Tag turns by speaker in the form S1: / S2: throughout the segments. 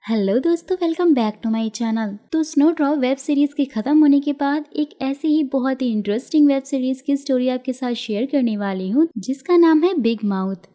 S1: Hello दोस्तों, welcome back to my channel. तो Snowdrop web series के खत्म होने के बाद एक ऐसी ही बहुत ही इंटरेस्टिंग वेब सीरीज की स्टोरी आपके साथ शेयर करने वाली हूँ, जिसका नाम है बिग माउथ।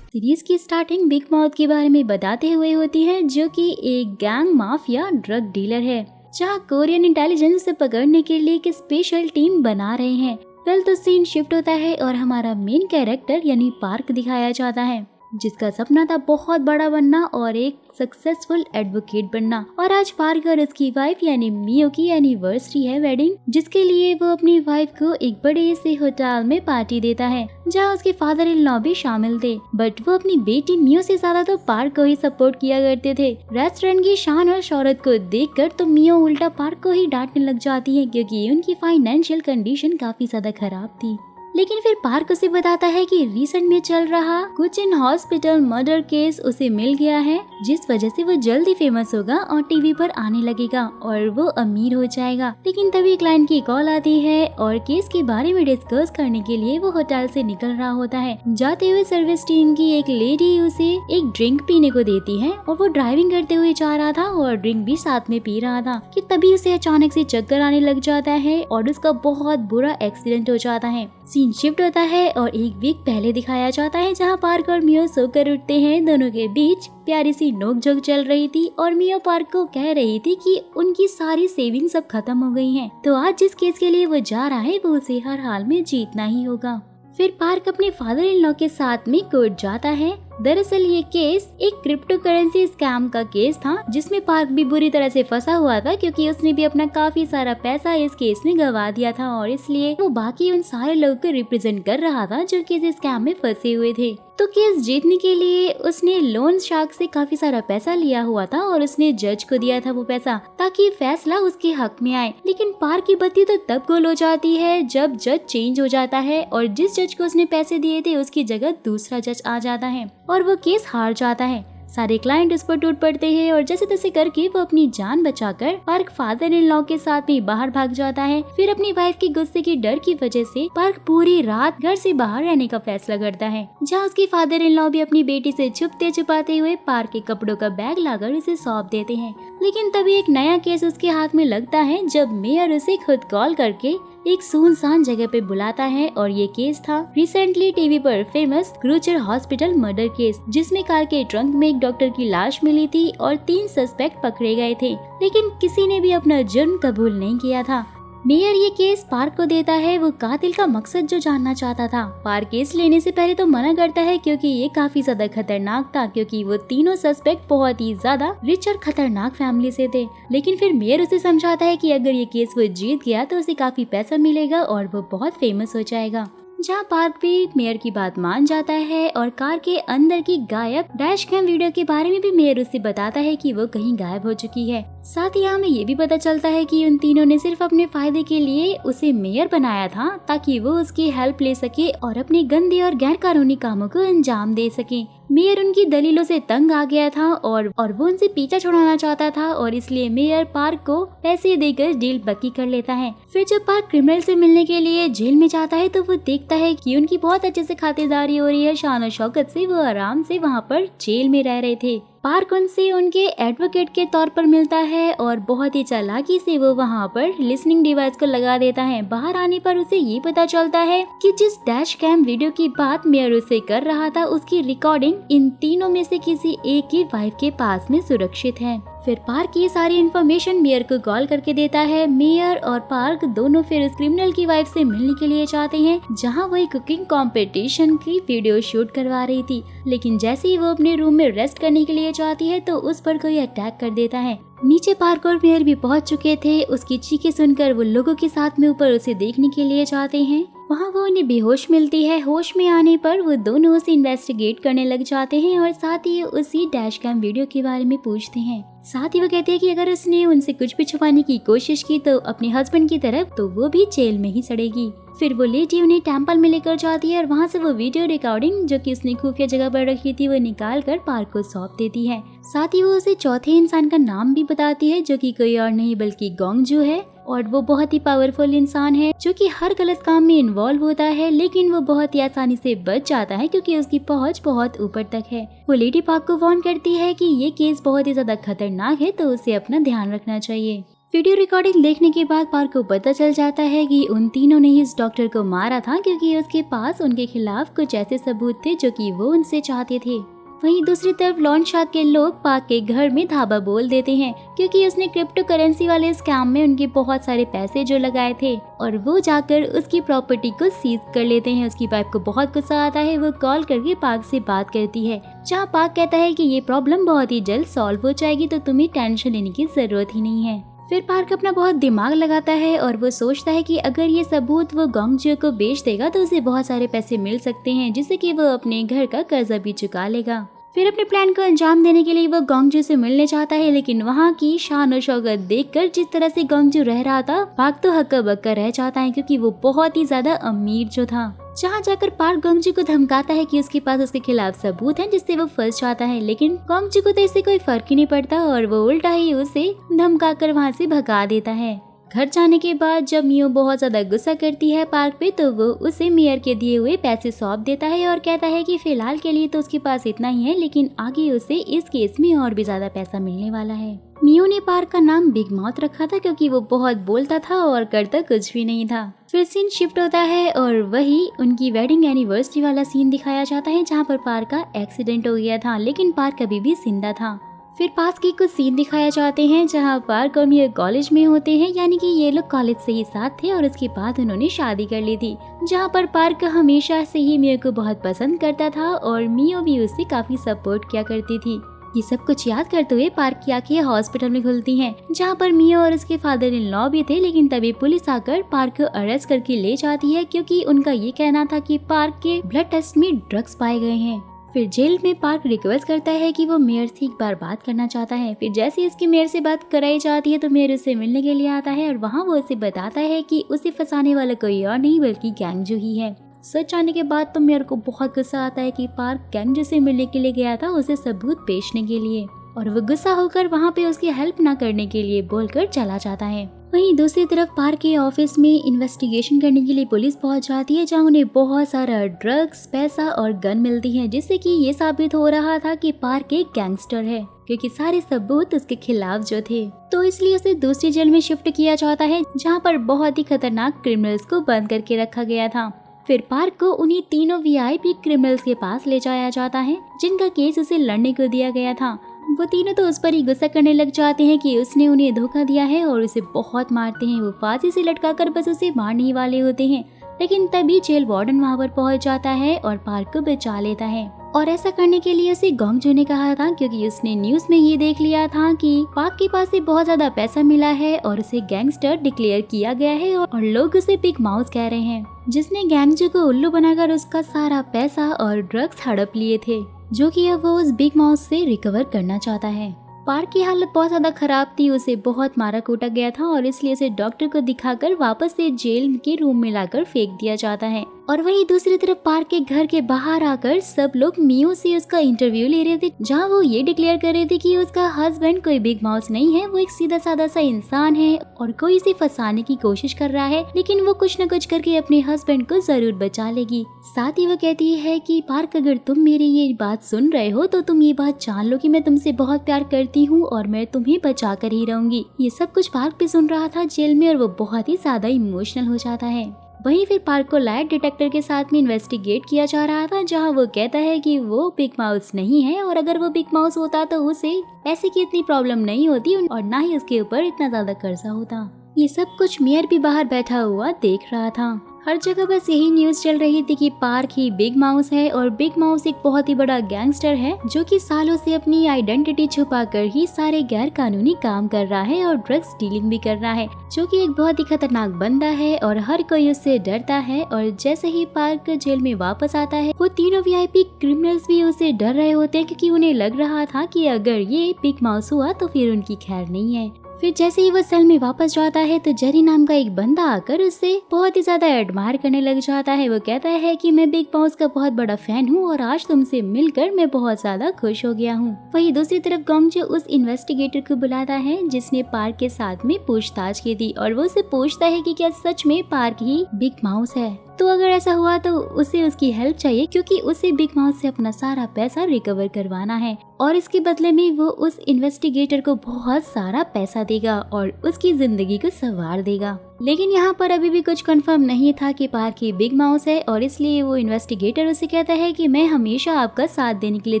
S1: सीरीज की स्टार्टिंग बिग माउथ के बारे में बताते हुए होती है, जो कि एक गैंग माफिया ड्रग डीलर है, जहाँ कोरियन इंटेलिजेंस उसे पकड़ने के लिए एक स्पेशल टीम बना रहे हैं। कल तो सीन शिफ्ट होता है और हमारा मेन कैरेक्टर यानी पार्क दिखाया जाता है, जिसका सपना था बहुत बड़ा बनना और एक सक्सेसफुल एडवोकेट बनना। और आज पार्क और उसकी वाइफ यानी मियो की एनिवर्सरी है, वेडिंग, जिसके लिए वो अपनी वाइफ को एक बड़े से होटल में पार्टी देता है, जहाँ उसके फादर इन लॉ भी शामिल थे। बट वो अपनी बेटी मियो से ज्यादा तो पार्क को ही सपोर्ट किया करते थे। रेस्टोरेंट की शान और शोहरत को देखकर तो मियो उल्टा पार्क को ही डांटने लग जाती है, क्योंकि उनकी फाइनेंशियल कंडीशन काफी ज्यादा खराब थी। लेकिन फिर पार्क उसे बताता है कि रिसेंट में चल रहा कुछ इन हॉस्पिटल मर्डर केस उसे मिल गया है, जिस वजह से वो जल्दी फेमस होगा और टीवी पर आने लगेगा और वो अमीर हो जाएगा। लेकिन तभी क्लाइंट की कॉल आती है और केस के बारे में डिस्कस करने के लिए वो होटल से निकल रहा होता है। जाते हुए सर्विस टीम की एक लेडी उसे एक ड्रिंक पीने को देती है और वो ड्राइविंग करते हुए जा रहा था और ड्रिंक भी साथ में पी रहा था कि तभी उसे अचानक से चक्कर आने लग जाता है और उसका बहुत बुरा एक्सीडेंट हो जाता है। सीन शिफ्ट होता है और एक वीक पहले दिखाया जाता है, जहां पार्क और मियो सोकर उठते हैं। दोनों के बीच प्यारी सी नोकझोंक चल रही थी और मियो पार्क को कह रही थी कि उनकी सारी सेविंग सब खत्म हो गई हैं, तो आज जिस केस के लिए वो जा रहा है वो उसे हर हाल में जीतना ही होगा। फिर पार्क अपने फादर इन लॉ के साथ में कोर्ट जाता है। दरअसल ये केस एक क्रिप्टो करेंसी स्कैम का केस था, जिसमें पार्क भी बुरी तरह से फंसा हुआ था, क्योंकि उसने भी अपना काफी सारा पैसा इस केस में गवा दिया था और इसलिए वो बाकी उन सारे लोगों को रिप्रेजेंट कर रहा था जो कि इस स्कैम में फंसे हुए थे। तो केस जीतने के लिए उसने लोन शार्क से काफी सारा पैसा लिया हुआ था और उसने जज को दिया था वो पैसा, ताकि फैसला उसके हक में आए। लेकिन पार्क की बत्ती तो तब गोल हो जाती है जब जज चेंज हो जाता है और जिस जज को उसने पैसे दिए थे उसकी जगह दूसरा जज आ जाता है और वो केस हार जाता है। सारे क्लाइंट उस पर टूट पड़ते हैं और जैसे तैसे करके वो अपनी जान बचाकर पार्क फादर इन लॉ के साथ में बाहर भाग जाता है। फिर अपनी वाइफ के गुस्से की डर की वजह से पार्क पूरी रात घर से बाहर रहने का फैसला करता है, जहाँ उसके फादर इन लॉ भी अपनी बेटी से छुपते छुपाते हुए पार्क के कपड़ों का बैग लाकर उसे सौंप देते हैं। लेकिन तभी एक नया केस उसके हाथ में लगता है, जब मेयर उसे खुद कॉल करके एक सुनसान जगह पे बुलाता है और ये केस था रिसेंटली टीवी पर फेमस क्रूचर हॉस्पिटल मर्डर केस, जिसमें कार के ट्रंक में एक डॉक्टर की लाश मिली थी और 3 सस्पेक्ट पकड़े गए थे, लेकिन किसी ने भी अपना जुर्म कबूल नहीं किया था। मेयर ये केस पार्क को देता है, वो कातिल का मकसद जो जानना चाहता था। पार्क केस लेने से पहले तो मना करता है, क्योंकि ये काफी ज्यादा खतरनाक था, क्योंकि वो तीनों सस्पेक्ट बहुत ही ज्यादा रिच और खतरनाक फैमिली से थे। लेकिन फिर मेयर उसे समझाता है कि अगर ये केस वो जीत गया तो उसे काफी पैसा मिलेगा और वो बहुत फेमस हो जाएगा, जहाँ पार्क भी मेयर की बात मान जाता है और कार के अंदर की गायब डैश कैम वीडियो के बारे में भी मेयर उसे बताता है कि वो कहीं गायब हो चुकी है। साथ ही हमें ये भी पता चलता है कि उन तीनों ने सिर्फ अपने फायदे के लिए उसे मेयर बनाया था, ताकि वो उसकी हेल्प ले सके और अपने गंदे और गैर कानूनी कामों को अंजाम दे सके। मेयर उनकी दलीलों से तंग आ गया था और वो उनसे पीछा छुड़ाना चाहता था और इसलिए मेयर पार्क को पैसे देकर डील पक्की कर लेता है। फिर जब पार्क क्रिमिनल से मिलने के लिए जेल में जाता है तो वो देखता है कि उनकी बहुत अच्छे से खातिरदारी हो रही है। शान और शौकत से वो आराम से वहाँ पर जेल में रह रहे थे। पार्क उनसे उनके एडवोकेट के तौर पर मिलता है और बहुत ही चालाकी से वो वहाँ पर लिसनिंग डिवाइस को लगा देता है। बाहर आने पर उसे ये पता चलता है कि जिस डैश कैम वीडियो की बात मेयर उसे कर रहा था, उसकी रिकॉर्डिंग इन तीनों में से किसी एक की वाइफ के पास में सुरक्षित है। फिर पार्क ये सारी इन्फॉर्मेशन मेयर को कॉल करके देता है। मेयर और पार्क दोनों फिर उस क्रिमिनल की वाइफ से मिलने के लिए जाते हैं, जहां वो एक कुकिंग कंपटीशन की वीडियो शूट करवा रही थी। लेकिन जैसे ही वो अपने रूम में रेस्ट करने के लिए जाती है तो उस पर कोई अटैक कर देता है। नीचे पार्क और मेयर भी पहुंच चुके थे। उसकी चीखें सुनकर वो लोगों के साथ में ऊपर उसे देखने के लिए जाते हैं। वहाँ वो उन्हें बेहोश मिलती है। होश में आने पर वो दोनों उसे इन्वेस्टिगेट करने लग जाते हैं और साथ ही उसी डैश कैम वीडियो के बारे में पूछते हैं। साथ ही वो कहती है कि अगर उसने उनसे कुछ भी छुपाने की कोशिश की तो अपने हस्बैंड की तरफ, तो वो भी जेल में ही सड़ेगी। फिर वो लेडी उन्हें टेम्पल में लेकर जाती है और वहाँ से वो वीडियो रिकॉर्डिंग जो कि उसने खुफिया जगह पर रखी थी वो निकाल कर पार्क को सौंप देती है। साथ ही वो उसे चौथे इंसान का नाम भी बताती है जो कि कोई और नहीं बल्कि गोंगजू है, और वो बहुत ही पावरफुल इंसान है जो कि हर गलत काम में इन्वॉल्व होता है, लेकिन वो बहुत ही आसानी से बच जाता है क्योंकि उसकी पहुंच बहुत ऊपर तक है। वो लेडी पार्क को वार्न करती है कि ये केस बहुत ही ज्यादा खतरनाक है, तो उसे अपना ध्यान रखना चाहिए। वीडियो रिकॉर्डिंग देखने के बाद पार्क को पता चल जाता है कि उन तीनों ने ही इस डॉक्टर को मारा था क्योंकि उसके पास उनके खिलाफ कुछ ऐसे सबूत थे जो कि वो उनसे चाहते थे। वहीं दूसरी तरफ लॉन शार्क के लोग पार्क के घर में धावा बोल देते हैं क्योंकि उसने क्रिप्टो करेंसी वाले स्कैम में उनके बहुत सारे पैसे जो लगाए थे, और वो जाकर उसकी प्रॉपर्टी को सीज कर लेते हैं। उसकी वाइफ को बहुत गुस्सा आता है, वो कॉल करके पार्क से बात करती है, जहाँ पार्क कहता है कि ये प्रॉब्लम बहुत ही जल्द सॉल्व हो जाएगी, तो तुम्हें टेंशन लेने की जरूरत ही नहीं है। फिर पार्क अपना बहुत दिमाग लगाता है और वो सोचता है कि अगर ये सबूत वो गोंगजू को बेच देगा तो उसे बहुत सारे पैसे मिल सकते हैं, जिससे कि वो अपने घर का कर्जा भी चुका लेगा। फिर अपने प्लान को अंजाम देने के लिए वो गोंगजू से मिलने चाहता है, लेकिन वहाँ की शान और शौकत देखकर जिस तरह से गोंगजू रह रहा था, पार्क तो हक्का बक्का रह जाता है क्योंकि वो बहुत ही ज्यादा अमीर जो था। जहाँ जाकर पार्क गोंगजू को धमकाता है कि उसके पास उसके खिलाफ सबूत हैं जिससे वो फंस जाता है, लेकिन गोंगजू को तो इससे कोई फर्क ही नहीं पड़ता और वो उल्टा ही उसे धमकाकर वहाँ से भगा देता है। घर जाने के बाद जब मियो बहुत ज्यादा गुस्सा करती है पार्क पे, तो वो उसे मेयर के दिए हुए पैसे सौंप देता है और कहता है कि फिलहाल के लिए तो उसके पास इतना ही है, लेकिन आगे उसे इस केस में और भी ज्यादा पैसा मिलने वाला है। मियो ने पार्क का नाम बिग माउथ रखा था क्योंकि वो बहुत बोलता था और करता कुछ भी नहीं था। फिर सीन शिफ्ट होता है और वही उनकी वेडिंग एनिवर्सरी वाला सीन दिखाया जाता है जहाँ पर पार्क का एक्सीडेंट हो गया था, लेकिन पार्क अभी भी जिंदा था। फिर पास के कुछ सीन दिखाया जाते हैं जहाँ पार्क और मियो कॉलेज में होते हैं, यानी कि ये लोग कॉलेज से ही साथ थे और उसके बाद उन्होंने शादी कर ली थी, जहाँ पर पार्क हमेशा से ही मियो को बहुत पसंद करता था और मियो भी उससे काफी सपोर्ट किया करती थी। ये सब कुछ याद करते हुए पार्क की आंखें हॉस्पिटल में खुलती हैं, जहाँ पर मियो और उसके फादर इन लॉ भी थे, लेकिन तभी पुलिस आकर पार्क को अरेस्ट करके ले जाती है क्योंकि उनका ये कहना था कि पार्क के ब्लड टेस्ट में ड्रग्स पाए गए हैं। फिर जेल में पार्क रिक्वेस्ट करता है कि वो मेयर से एक बार बात करना चाहता है। फिर जैसे इसकी मेयर से बात कराई जाती है तो मेयर उससे मिलने के लिए आता है और वहाँ वो उसे बताता है कि उसे फंसाने वाला कोई और नहीं बल्कि गैंगजू ही है। सच जानने के बाद तो मेयर को बहुत गुस्सा आता है कि पार्क गैंगजू से मिलने के लिए गया था उसे सबूत पेशने के लिए, और वो गुस्सा होकर वहाँ पे उसकी हेल्प ना करने के लिए बोलकर चला जाता है। वहीं दूसरी तरफ पार्क के ऑफिस में इन्वेस्टिगेशन करने के लिए पुलिस पहुंच जाती है, जहां उन्हें बहुत सारा ड्रग्स, पैसा और गन मिलती है, जिससे कि ये साबित हो रहा था कि पार्क एक गैंगस्टर है क्योंकि सारे सबूत उसके खिलाफ जो थे। तो इसलिए उसे दूसरी जेल में शिफ्ट किया जाता है जहाँ पर बहुत ही खतरनाक क्रिमिनल्स को बंद करके रखा गया था। फिर पार्क को उन्हीं तीनों वीआईपी क्रिमिनल्स के पास ले जाया जाता है जिनका केस उसे लड़ने को दिया गया था। वो तीनों तो उस पर ही गुस्सा करने लग जाते हैं कि उसने उन्हें धोखा दिया है और उसे बहुत मारते हैं। वो फांसी से लटकाकर बस उसे मारने ही वाले होते हैं, लेकिन तभी जेल वार्डन वहाँ पर पहुँच जाता है और पार्क को बचा लेता है। और ऐसा करने के लिए उसे गोंगजू ने कहा था क्योंकि उसने न्यूज में ये देख लिया था कि पार्क के पास से बहुत ज्यादा पैसा मिला है और उसे गैंगस्टर डिक्लेयर किया गया है और लोग उसे बिग माउथ कह रहे हैं, जिसने गैंगजू को उल्लू बनाकर उसका सारा पैसा और ड्रग्स हड़प लिए थे, जो कि अब वो उस बिग माउथ से रिकवर करना चाहता है। पार्क की हालत बहुत ज्यादा खराब थी, उसे बहुत मारा कूटा गया था और इसलिए उसे डॉक्टर को दिखाकर वापस से जेल के रूम में लाकर फेंक दिया जाता है। और वहीं दूसरी तरफ पार्क के घर के बाहर आकर सब लोग मियो से उसका इंटरव्यू ले रहे थे, जहां वो ये डिक्लेयर कर रहे थे कि उसका हस्बैंड कोई बिग माउथ नहीं है, वो एक सीधा साधा सा इंसान है और कोई इसे फंसाने की कोशिश कर रहा है, लेकिन वो कुछ न कुछ करके अपने हस्बैंड को जरूर बचा लेगी। साथ ही वो कहती है कि पार्क अगर तुम मेरी ये बात सुन रहे हो तो तुम ये बात जान लो कि मैं तुमसे बहुत प्यार करती हूँ और मैं तुम्हें बचा कर ही रहूंगी। ये सब कुछ पार्क भी सुन रहा था जेल में और वो बहुत ही ज्यादा इमोशनल हो जाता है। वहीं फिर पार्क को लाइट डिटेक्टर के साथ में इन्वेस्टिगेट किया जा रहा था, जहां वो कहता है कि वो बिग माउस नहीं है और अगर वो बिग माउस होता तो उसे पैसे की इतनी प्रॉब्लम नहीं होती और ना ही उसके ऊपर इतना ज्यादा कर्जा होता। ये सब कुछ मेयर भी बाहर बैठा हुआ देख रहा था। हर जगह बस यही न्यूज चल रही थी कि पार्क ही बिग माउस है और बिग माउस एक बहुत ही बड़ा गैंगस्टर है जो कि सालों से अपनी आइडेंटिटी छुपाकर ही सारे गैर कानूनी काम कर रहा है और ड्रग्स डीलिंग भी कर रहा है, जो कि एक बहुत ही खतरनाक बंदा है और हर कोई उससे डरता है। और जैसे ही पार्क जेल में वापस आता है, वो तीनों वीआईपी क्रिमिनल्स भी उससे डर रहे होते हैं क्योंकि उन्हें लग रहा था कि अगर ये बिग माउस हुआ तो फिर उनकी खैर नहीं है। फिर जैसे ही वो सेल में वापस जाता है तो जेरी नाम का एक बंदा आकर उससे बहुत ही ज्यादा एडमायर करने लग जाता है। वो कहता है कि मैं बिग माउस का बहुत बड़ा फैन हूँ और आज तुमसे मिलकर मैं बहुत ज्यादा खुश हो गया हूँ। वहीं दूसरी तरफ गोंगजू उस इन्वेस्टिगेटर को बुलाता है जिसने पार्क के साथ में पूछताछ की थी और वो उससे पूछता है कि क्या सच में पार्क ही बिग माउस है। तो अगर ऐसा हुआ तो उसे उसकी हेल्प चाहिए क्योंकि उसे बिग माउस से अपना सारा पैसा रिकवर करवाना है और इसके बदले में वो उस इन्वेस्टिगेटर को बहुत सारा पैसा देगा और उसकी जिंदगी को संवार देगा। लेकिन यहाँ पर अभी भी कुछ कंफर्म नहीं था कि पार्क ही बिग माउस है और इसलिए वो इन्वेस्टिगेटर उसे कहता है कि मैं हमेशा आपका साथ देने के लिए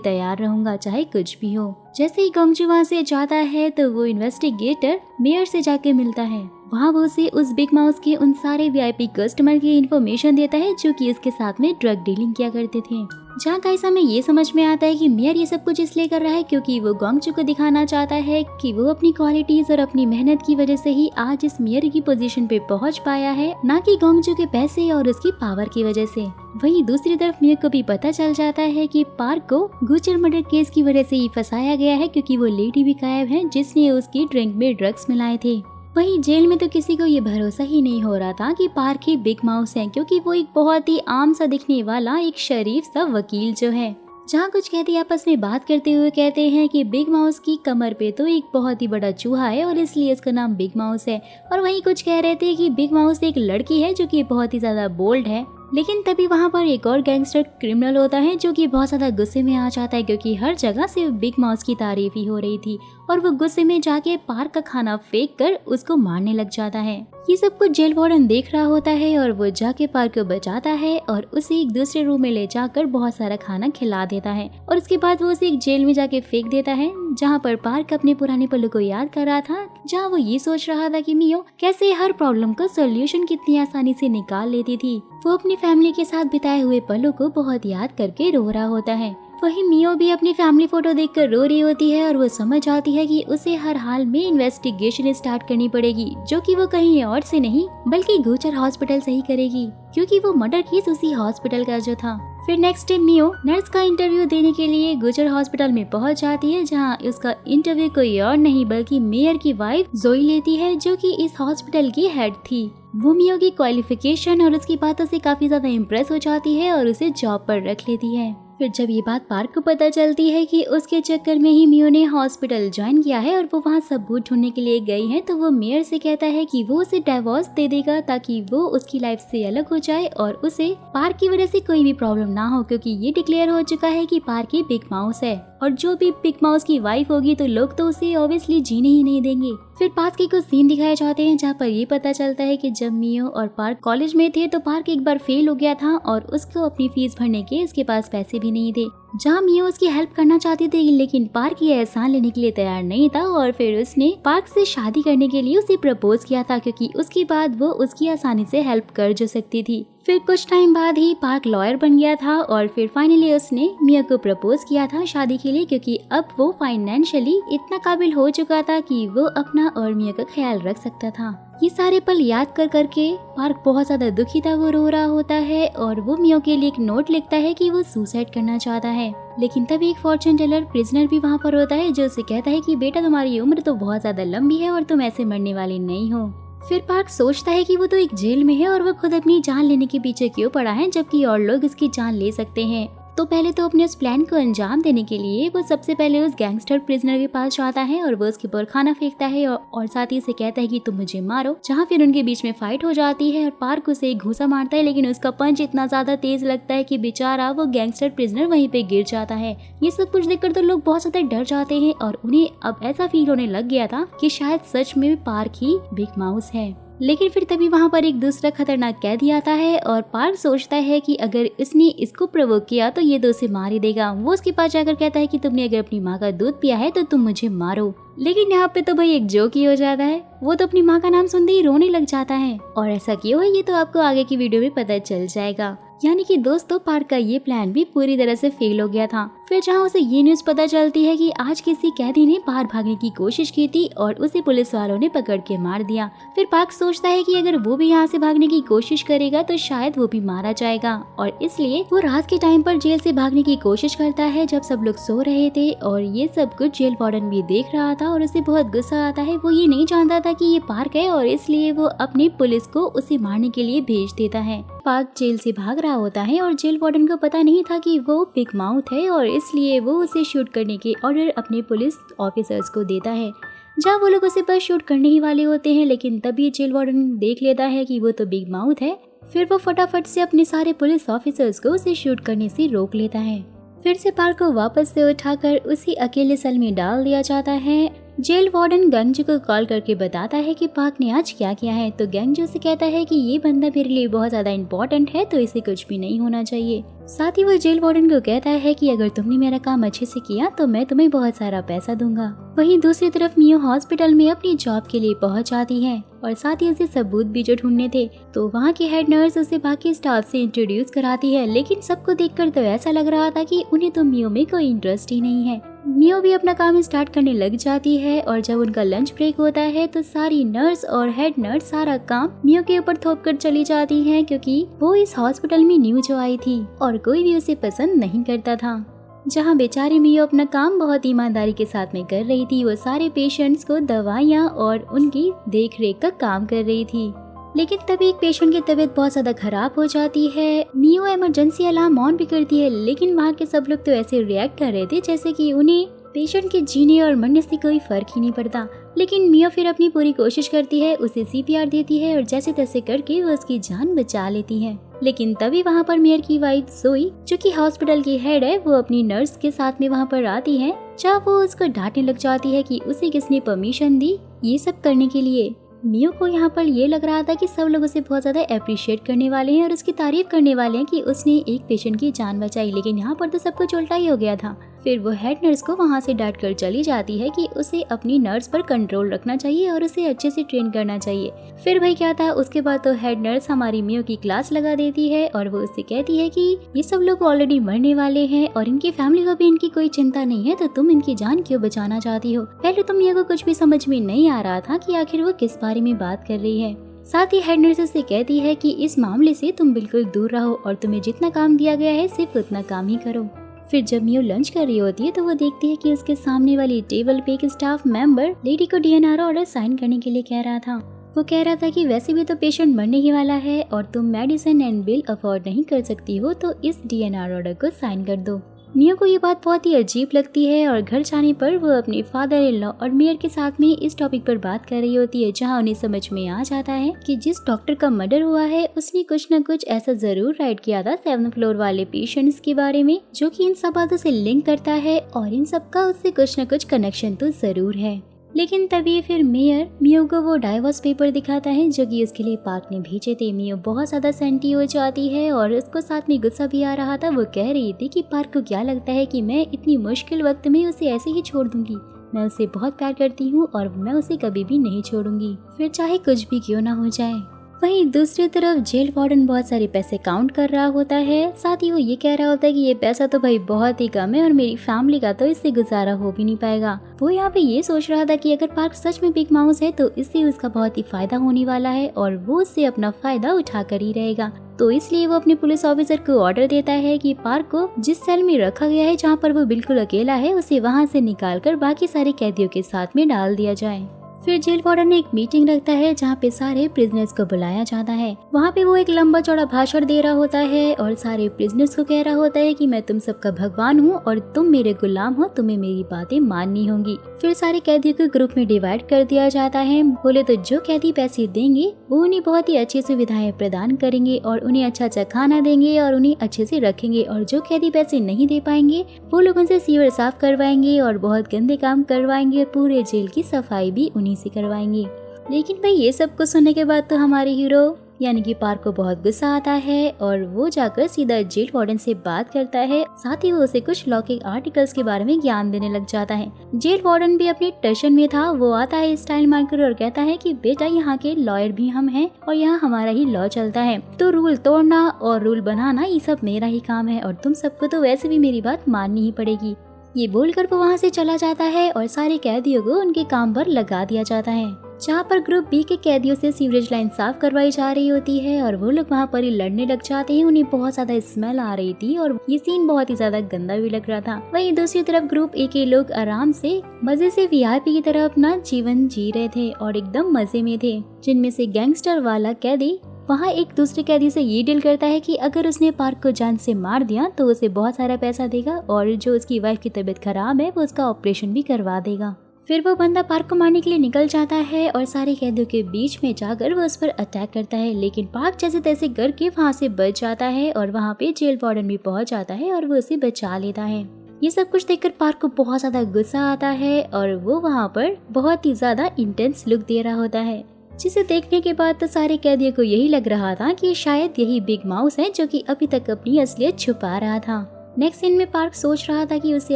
S1: तैयार रहूंगा चाहे कुछ भी हो। जैसे ही गोंगजू वहाँ से जाता है तो वो इन्वेस्टिगेटर मेयर से जाके मिलता है। वहाँ वो उसे उस बिग माउस के उन सारे वीआईपी कस्टमर की इन्फॉर्मेशन देता है जो कि उसके साथ में ड्रग डीलिंग किया करते थे। जहाँ गाइस हमें ये समझ में आता है कि मेयर ये सब कुछ इसलिए कर रहा है क्योंकि वो गोंगजू को दिखाना चाहता है कि वो अपनी क्वालिटीज और अपनी मेहनत की वजह से ही आज इस मेयर की पोजीशन पे पहुँच पाया है, ना कि गोंगजू के पैसे और उसकी पावर की वजह से। वहीं दूसरी तरफ मेयर को भी पता चल जाता है कि पार्क को गुचर मर्डर केस की वजह से ही फंसाया गया है क्योंकि वो लेडी भी गायब है जिसने उसकी ड्रिंक में ड्रग्स मिलाए थे। वहीं जेल में तो किसी को ये भरोसा ही नहीं हो रहा था कि पार्क ही बिग माउस है क्योंकि वो एक बहुत ही आम सा दिखने वाला एक शरीफ सा वकील जो है। जहाँ कुछ कैदी आपस में बात करते हुए कहते हैं कि बिग माउस की कमर पे तो एक बहुत ही बड़ा चूहा है और इसलिए उसका नाम बिग माउस है, और वहीं कुछ कह रहे थे कि बिग माउस एक लड़की है जो कि बहुत ही ज्यादा बोल्ड है। लेकिन तभी वहाँ पर एक और गैंगस्टर क्रिमिनल होता है जो कि बहुत ज्यादा गुस्से में आ जाता है क्योंकि हर जगह सिर्फ बिग माउस की तारीफ ही हो रही थी और वो गुस्से में जाके पार्क का खाना फेंक कर उसको मारने लग जाता है। ये सब कुछ जेल वार्डन देख रहा होता है और वो जाके पार्क को बचाता है और उसे एक दूसरे रूम में ले जाकर बहुत सारा खाना खिला देता है और उसके बाद वो उसे एक जेल में जाके फेंक देता है जहाँ पर पार्क अपने पुराने पलों को याद कर रहा था, जहाँ वो ये सोच रहा था कि मियो कैसे हर प्रॉब्लम का सोल्यूशन कितनी आसानी से निकाल लेती थी। वो अपनी फैमिली के साथ बिताए हुए पलों को बहुत याद करके रो रहा होता है। वहीं मियो भी अपनी फैमिली फोटो देखकर रो रही होती है और वो समझ आती है कि उसे हर हाल में इन्वेस्टिगेशन स्टार्ट करनी पड़ेगी जो कि वो कहीं और से नहीं बल्कि गुचर हॉस्पिटल से ही करेगी क्योंकि वो मर्डर केस उसी हॉस्पिटल का जो था। फिर नेक्स्ट डे मियो नर्स का इंटरव्यू देने के लिए गुजर हॉस्पिटल में पहुंच जाती है जहां उसका इंटरव्यू कोई और नहीं बल्कि मेयर की वाइफ जोई लेती है जो कि इस हॉस्पिटल की हेड थी। वो मियो की क्वालिफिकेशन और उसकी बातों से काफी ज्यादा इम्प्रेस हो जाती है और उसे जॉब पर रख लेती है। फिर जब ये बात पार्क को पता चलती है कि उसके चक्कर में ही मियो ने हॉस्पिटल ज्वाइन किया है और वो वहाँ सबूत ढूंढने के लिए गई है, तो वो मेयर से कहता है कि वो उसे डिवोर्स दे देगा ताकि वो उसकी लाइफ से अलग हो जाए और उसे पार्क की वजह से कोई भी प्रॉब्लम ना हो क्योंकि ये डिक्लेयर हो चुका है कि पार्क ही बिग माउस है और जो भी बिग माउस की वाइफ होगी तो लोग तो उसे ऑब्वियसली जीने ही नहीं देंगे। फिर पास के कुछ सीन दिखाए जाते हैं जहाँ पर ये पता चलता है कि जब मियो और पार्क कॉलेज में थे तो पार्क एक बार फेल हो गया था और उसको अपनी फीस भरने के उसके पास पैसे भी नहीं थे। जहाँ मियो उसकी हेल्प करना चाहती थी लेकिन पार्क ये एहसान लेने के लिए तैयार नहीं था और फिर उसने पार्क से शादी करने के लिए उसे प्रपोज किया था क्योंकि उसके बाद वो उसकी आसानी से हेल्प कर जो सकती थी। फिर कुछ टाइम बाद ही पार्क लॉयर बन गया था और फिर फाइनली उसने मियो को प्रपोज किया था शादी के लिए क्योंकि अब वो फाइनेंशियली इतना काबिल हो चुका था कि वो अपना और मियो का ख्याल रख सकता था। ये सारे पल याद कर करके पार्क बहुत ज्यादा दुखी था, वो रो रहा होता है और वो मियो के लिए एक नोट लिखता है कि वो सुसाइड करना चाहता है। लेकिन तभी एक फॉर्चून टेलर प्रिजनर भी वहाँ पर होता है जो उसे कहता है कि बेटा तुम्हारी उम्र तो बहुत ज्यादा लंबी है और तुम ऐसे मरने वाली नहीं हो। फिर पार्क सोचता है कि वो तो एक जेल में है और वो खुद अपनी जान लेने के पीछे क्यों पड़ा है जबकि और लोग इसकी जान ले सकते हैं। तो पहले तो अपने उस प्लान को अंजाम देने के लिए वो सबसे पहले उस गैंगस्टर प्रिजनर के पास जाता है और वो उसके ऊपर खाना फेंकता है और साथ ही उसे कहता है कि तुम मुझे मारो, जहाँ फिर उनके बीच में फाइट हो जाती है और पार्क उसे एक घूसा मारता है लेकिन उसका पंच इतना ज्यादा तेज लगता है कि बेचारा वो गैंगस्टर प्रिजनर वहीं पे गिर जाता है। ये सब कुछ देखकर तो लोग बहुत ज्यादा डर जाते हैं और उन्हें अब ऐसा फील होने लग गया था कि शायद सच में पार्क ही बिग माउस है। लेकिन फिर तभी वहाँ पर एक दूसरा खतरनाक कैदी आता है और पार्क सोचता है कि अगर इसने इसको प्रोवोक किया तो ये तो उसे मार ही देगा। वो उसके पास जाकर कहता है कि तुमने अगर अपनी माँ का दूध पिया है तो तुम मुझे मारो। लेकिन यहाँ पे तो भाई एक जोक ही हो जाता है। वो तो अपनी माँ का नाम सुनते ही रोने लग जाता है। और ऐसा क्यों है ये तो आपको आगे की वीडियो में पता चल जाएगा। यानी कि दोस्तों पार्क का ये प्लान भी पूरी तरह से फेल हो गया था। फिर जहाँ उसे ये न्यूज पता चलती है कि आज किसी कैदी ने बाहर भागने की कोशिश की थी और उसे पुलिस वालों ने पकड़ के मार दिया। फिर पार्क सोचता है कि अगर वो भी यहाँ से भागने की कोशिश करेगा तो शायद वो भी मारा जाएगा और इसलिए वो रात के टाइम पर जेल से भागने की कोशिश करता है जब सब लोग सो रहे थे और ये सब कुछ जेल वार्डन भी देख रहा था और उसे बहुत गुस्सा आता है। वो ये नहीं जानता था कि ये पार्क है और इसलिए वो अपनी पुलिस को उसे मारने के लिए भेज देता है। पार्क जेल से भाग रहा होता है और जेल वार्डन को पता नहीं था कि वो बिग माउथ है और इसलिए वो उसे शूट करने के ऑर्डर अपने पुलिस ऑफिसर्स को देता है। जहाँ वो लोग उसे बस शूट करने ही वाले होते हैं, लेकिन तभी जेल वार्डन देख लेता है कि वो तो बिग माउथ है। फिर वो फटाफट से अपने सारे पुलिस ऑफिसर्स को उसे शूट करने से रोक लेता है। फिर से पार्क को वापस से उठाकर उसी अकेले सेल में डाल दिया जाता है। जेल वार्डन गंगजू को कॉल करके बताता है कि पार्क ने आज क्या किया है। तो गंगजू से कहता है कि ये बंदा मेरे लिए बहुत ज्यादा इम्पोर्टेंट है तो इसे कुछ भी नहीं होना चाहिए। साथ ही वो जेल वार्डन को कहता है कि अगर तुमने मेरा काम अच्छे से किया तो मैं तुम्हें बहुत सारा पैसा दूंगा। वहीं दूसरी तरफ मियो हॉस्पिटल में अपनी जॉब के लिए पहुंच जाती है और साथ ही उसे सबूत भी जो ढूंढने थे। तो वहाँ की हेड नर्स उसे बाकी स्टाफ से इंट्रोड्यूस कराती है, लेकिन सबको देखकर तो ऐसा लग रहा था कि उन्हें तो मियो में कोई इंटरेस्ट ही नहीं है। मियो भी अपना काम स्टार्ट करने लग जाती है और जब उनका लंच ब्रेक होता है तो सारी नर्स और हेड नर्स सारा काम मियो के ऊपर थोप कर चली जाती हैं, क्योंकि वो इस हॉस्पिटल में न्यू जो आई थी और कोई भी उसे पसंद नहीं करता था। जहाँ बेचारी मियो अपना काम बहुत ईमानदारी के साथ में कर रही थी, वो सारे पेशेंट्स को दवाइयाँ और उनकी देख रेख का काम कर रही थी। लेकिन तभी एक पेशेंट की तबीयत बहुत ज्यादा खराब हो जाती है। मियो इमरजेंसी अलार्म ऑन भी करती है, लेकिन वहाँ के सब लोग तो ऐसे रिएक्ट कर रहे थे जैसे कि उन्हें पेशेंट के जीने और मरने से कोई फर्क ही नहीं पड़ता। लेकिन मियो फिर अपनी पूरी कोशिश करती है, उसे CPR देती है और जैसे तैसे करके वो उसकी जान बचा लेती है। लेकिन तभी वहाँ पर मेयर की वाइफ जोई, जो कि हॉस्पिटल की हेड है, वो अपनी नर्स के साथ में वहाँ पर आती है, जहाँ वो उसको डांटने लग जाती है कि उसे किसने परमिशन दी ये सब करने के लिए। मियो को यहाँ पर ये लग रहा था कि सब लोग उसे बहुत ज्यादा अप्रिशिएट करने वाले हैं और उसकी तारीफ करने वाले हैं कि उसने एक पेशेंट की जान बचाई, लेकिन यहाँ पर तो सब कुछ उल्टा ही हो गया था। फिर वो हेड नर्स को वहाँ से डांट कर चली जाती है कि उसे अपनी नर्स पर कंट्रोल रखना चाहिए और उसे अच्छे से ट्रेन करना चाहिए। फिर भाई क्या था, उसके बाद तो हेड नर्स हमारी मियो की क्लास लगा देती है और वो उससे कहती है कि ये सब लोग ऑलरेडी मरने वाले हैं और इनकी फैमिली को भी इनकी कोई चिंता नहीं है, तो तुम इनकी जान क्यों बचाना चाहती हो। पहले तो मियो को कुछ भी समझ में नहीं आ रहा था कि आखिर वो किस बारे में बात कर रही है। साथ ही हेड नर्स से कहती है कि इस मामले से तुम बिल्कुल दूर रहो और तुम्हें जितना काम दिया गया है सिर्फ उतना काम ही करो। फिर जब मियो लंच कर रही होती है तो वो देखती है कि उसके सामने वाली टेबल पे एक स्टाफ मेंबर लेडी को DNR ऑर्डर साइन करने के लिए कह रहा था। वो कह रहा था कि वैसे भी तो पेशेंट मरने ही वाला है और तुम मेडिसिन एंड बिल अफोर्ड नहीं कर सकती हो, तो इस DNR ऑर्डर को साइन कर दो। मियो को ये बात बहुत ही अजीब लगती है और घर जाने पर वो अपने फादर इन लॉ और मेयर के साथ में इस टॉपिक पर बात कर रही होती है, जहां उन्हें समझ में आ जाता है कि जिस डॉक्टर का मर्डर हुआ है उसने कुछ न कुछ ऐसा जरूर राइट किया था 7th फ्लोर वाले पेशेंट्स के बारे में, जो कि इन सब बातों से लिंक करता है और इन सब का उससे कुछ न कुछ कनेक्शन तो जरूर है। लेकिन तभी फिर मेयर मियो को वो डाइवोर्स पेपर दिखाता है जो कि उसके लिए पार्क ने भेजे थे। मियो बहुत ज्यादा सेंटी हो जाती है और उसको साथ में गुस्सा भी आ रहा था। वो कह रही थी कि पार्क को क्या लगता है कि मैं इतनी मुश्किल वक्त में उसे ऐसे ही छोड़ दूंगी। मैं उसे बहुत प्यार करती हूँ और मैं उसे कभी भी नहीं छोड़ूंगी, फिर चाहे कुछ भी क्यों ना हो जाए। वहीं दूसरी तरफ जेल वार्डन बहुत सारे पैसे काउंट कर रहा होता है। साथ ही वो ये कह रहा होता है कि ये पैसा तो भाई बहुत ही कम है और मेरी फैमिली का तो इससे गुजारा हो भी नहीं पाएगा। वो यहाँ पे ये सोच रहा था कि अगर पार्क सच में बिग माउस है तो इससे उसका बहुत ही फायदा होने वाला है और वो उससे अपना फायदा उठा कर ही रहेगा। तो इसलिए वो अपने पुलिस ऑफिसर को ऑर्डर देता है कि पार्क को जिस सेल में रखा गया है जहाँ पर वो बिल्कुल अकेला है, उसे वहाँ से निकाल कर बाकी सारे कैदियों के साथ में डाल दिया जाए। फिर जेल वार्डन एक मीटिंग रखता है जहाँ पे सारे प्रिजनर्स को बुलाया जाता है। वहाँ पे वो एक लंबा चौड़ा भाषण दे रहा होता है और सारे प्रिजनर्स को कह रहा होता है कि मैं तुम सबका भगवान हूँ और तुम मेरे गुलाम हो, तुम्हें मेरी बातें माननी होंगी। फिर सारे कैदियों को ग्रुप में डिवाइड कर दिया जाता है। बोले तो जो कैदी पैसे देंगे वो उन्हें बहुत ही अच्छी सुविधाएं प्रदान करेंगे और उन्हें अच्छा खाना देंगे और उन्हें अच्छे से रखेंगे, और जो कैदी पैसे नहीं दे पाएंगे वो लोग उनसे सीवर साफ करवाएंगे और बहुत गंदे काम करवाएंगे और पूरे जेल की सफाई भी उन्हीं से करवाएंगे। लेकिन भाई ये सब कुछ सुनने के बाद तो हमारे हीरो यानी कि पार्क को बहुत गुस्सा आता है और वो जाकर सीधा जेल वार्डन से बात करता है। साथ ही वो उसे कुछ लौकिक आर्टिकल्स के बारे में ज्ञान देने लग जाता है। जेल वार्डन भी अपनी टेंशन में था। वो आता है स्टाइल मारकर और कहता है कि बेटा यहाँ के लॉयर भी हम हैं और यहाँ हमारा ही लॉ चलता है, तो रूल तोड़ना और रूल बनाना ये सब मेरा ही काम है और तुम सबको तो वैसे भी मेरी बात माननी ही पड़ेगी। ये बोलकर वो वहाँ से चला जाता है और सारे कैदियों को उनके काम पर लगा दिया जाता है। जहाँ पर ग्रुप बी के कैदियों से सीवरेज लाइन साफ करवाई जा रही होती है और वो लोग वहाँ पर ही लड़ने लग जाते हैं। उन्हें बहुत ज्यादा स्मेल आ रही थी और ये सीन बहुत ही ज्यादा गंदा भी लग रहा था। वहीं दूसरी तरफ ग्रुप ए के लोग आराम से मजे से वीआईपी की तरह अपना जीवन जी रहे थे और एकदम मजे में थे, जिनमें से गैंगस्टर वाला कैदी वहाँ एक दूसरे कैदी से ये डील करता है कि अगर उसने पार्क को जान से मार दिया तो उसे बहुत सारा पैसा देगा और जो उसकी वाइफ की तबीयत खराब है वो उसका ऑपरेशन भी करवा देगा। फिर वो बंदा पार्क को मारने के लिए निकल जाता है और सारे कैदियों के बीच में जाकर वो उस पर अटैक करता है, लेकिन पार्क जैसे तैसे करके वहाँ से बच जाता है और वहाँ पे जेल वार्डन भी पहुँच जाता है और वो उसे बचा लेता है। ये सब कुछ देखकर पार्क को बहुत ज्यादा गुस्सा आता है और वो वहाँ पर बहुत ही ज्यादा इंटेंस लुक दे रहा होता है, जिसे देखने के बाद तो सारे कैदियों को यही लग रहा था कि शायद यही बिग माउस है जो कि अभी तक अपनी असलियत छुपा रहा था। नेक्स्ट सीन में पार्क सोच रहा था कि उसे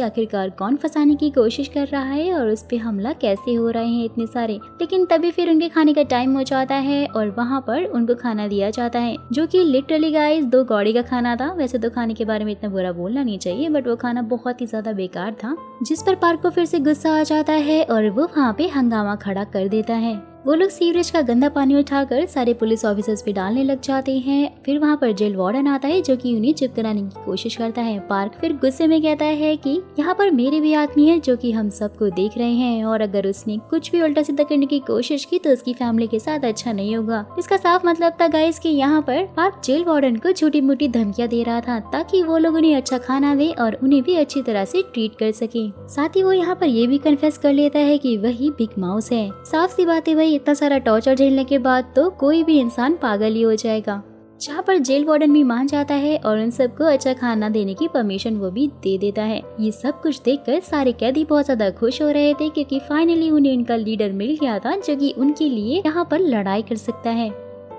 S1: आखिरकार कौन फंसाने की कोशिश कर रहा है और उस पे हमला कैसे हो रहे हैं इतने सारे, लेकिन तभी फिर उनके खाने का टाइम हो जाता है और वहाँ पर उनको खाना दिया जाता है, जो कि लिटरली गाइस 2 कौड़ी का खाना था। वैसे तो खाने के बारे में इतना बुरा बोलना नहीं चाहिए, बट वो खाना बहुत ही ज्यादा बेकार था, जिस पर पार्क को फिर से गुस्सा आ जाता है और वो वहाँ पे हंगामा खड़ा कर देता है। वो लोग सीवरेज का गंदा पानी उठाकर सारे पुलिस ऑफिसर्स पे डालने लग जाते हैं। फिर वहाँ पर जेल वार्डन आता है जो कि उन्हें चुप कराने की कोशिश करता है। पार्क फिर गुस्से में कहता है कि यहाँ पर मेरे भी आदमी है जो कि हम सबको देख रहे हैं और अगर उसने कुछ भी उल्टा सीधा करने की कोशिश की तो उसकी फैमिली के साथ अच्छा नहीं होगा। इसका साफ मतलब था गाइस कि यहाँ पर पार्क जेल वार्डन को छोटी मोटी धमकियाँ दे रहा था ताकि वो लोग उन्हें अच्छा खाना दे और उन्हें भी अच्छी तरह से ट्रीट कर सके। साथ ही वो यहाँ पर ये भी कन्फेस कर लेता है कि वही बिग माउस है। साफ सी बात है भाई, इतना सारा टॉर्चर झेलने के बाद तो कोई भी इंसान पागल ही हो जाएगा। जहाँ पर जेल वार्डन भी मान जाता है और उन सबको अच्छा खाना देने की परमिशन वो भी दे देता है। ये सब कुछ देखकर सारे कैदी बहुत ज्यादा खुश हो रहे थे क्योंकि फाइनली उन्हें उनका लीडर मिल गया था जो कि उनके लिए यहाँ पर लड़ाई कर सकता है।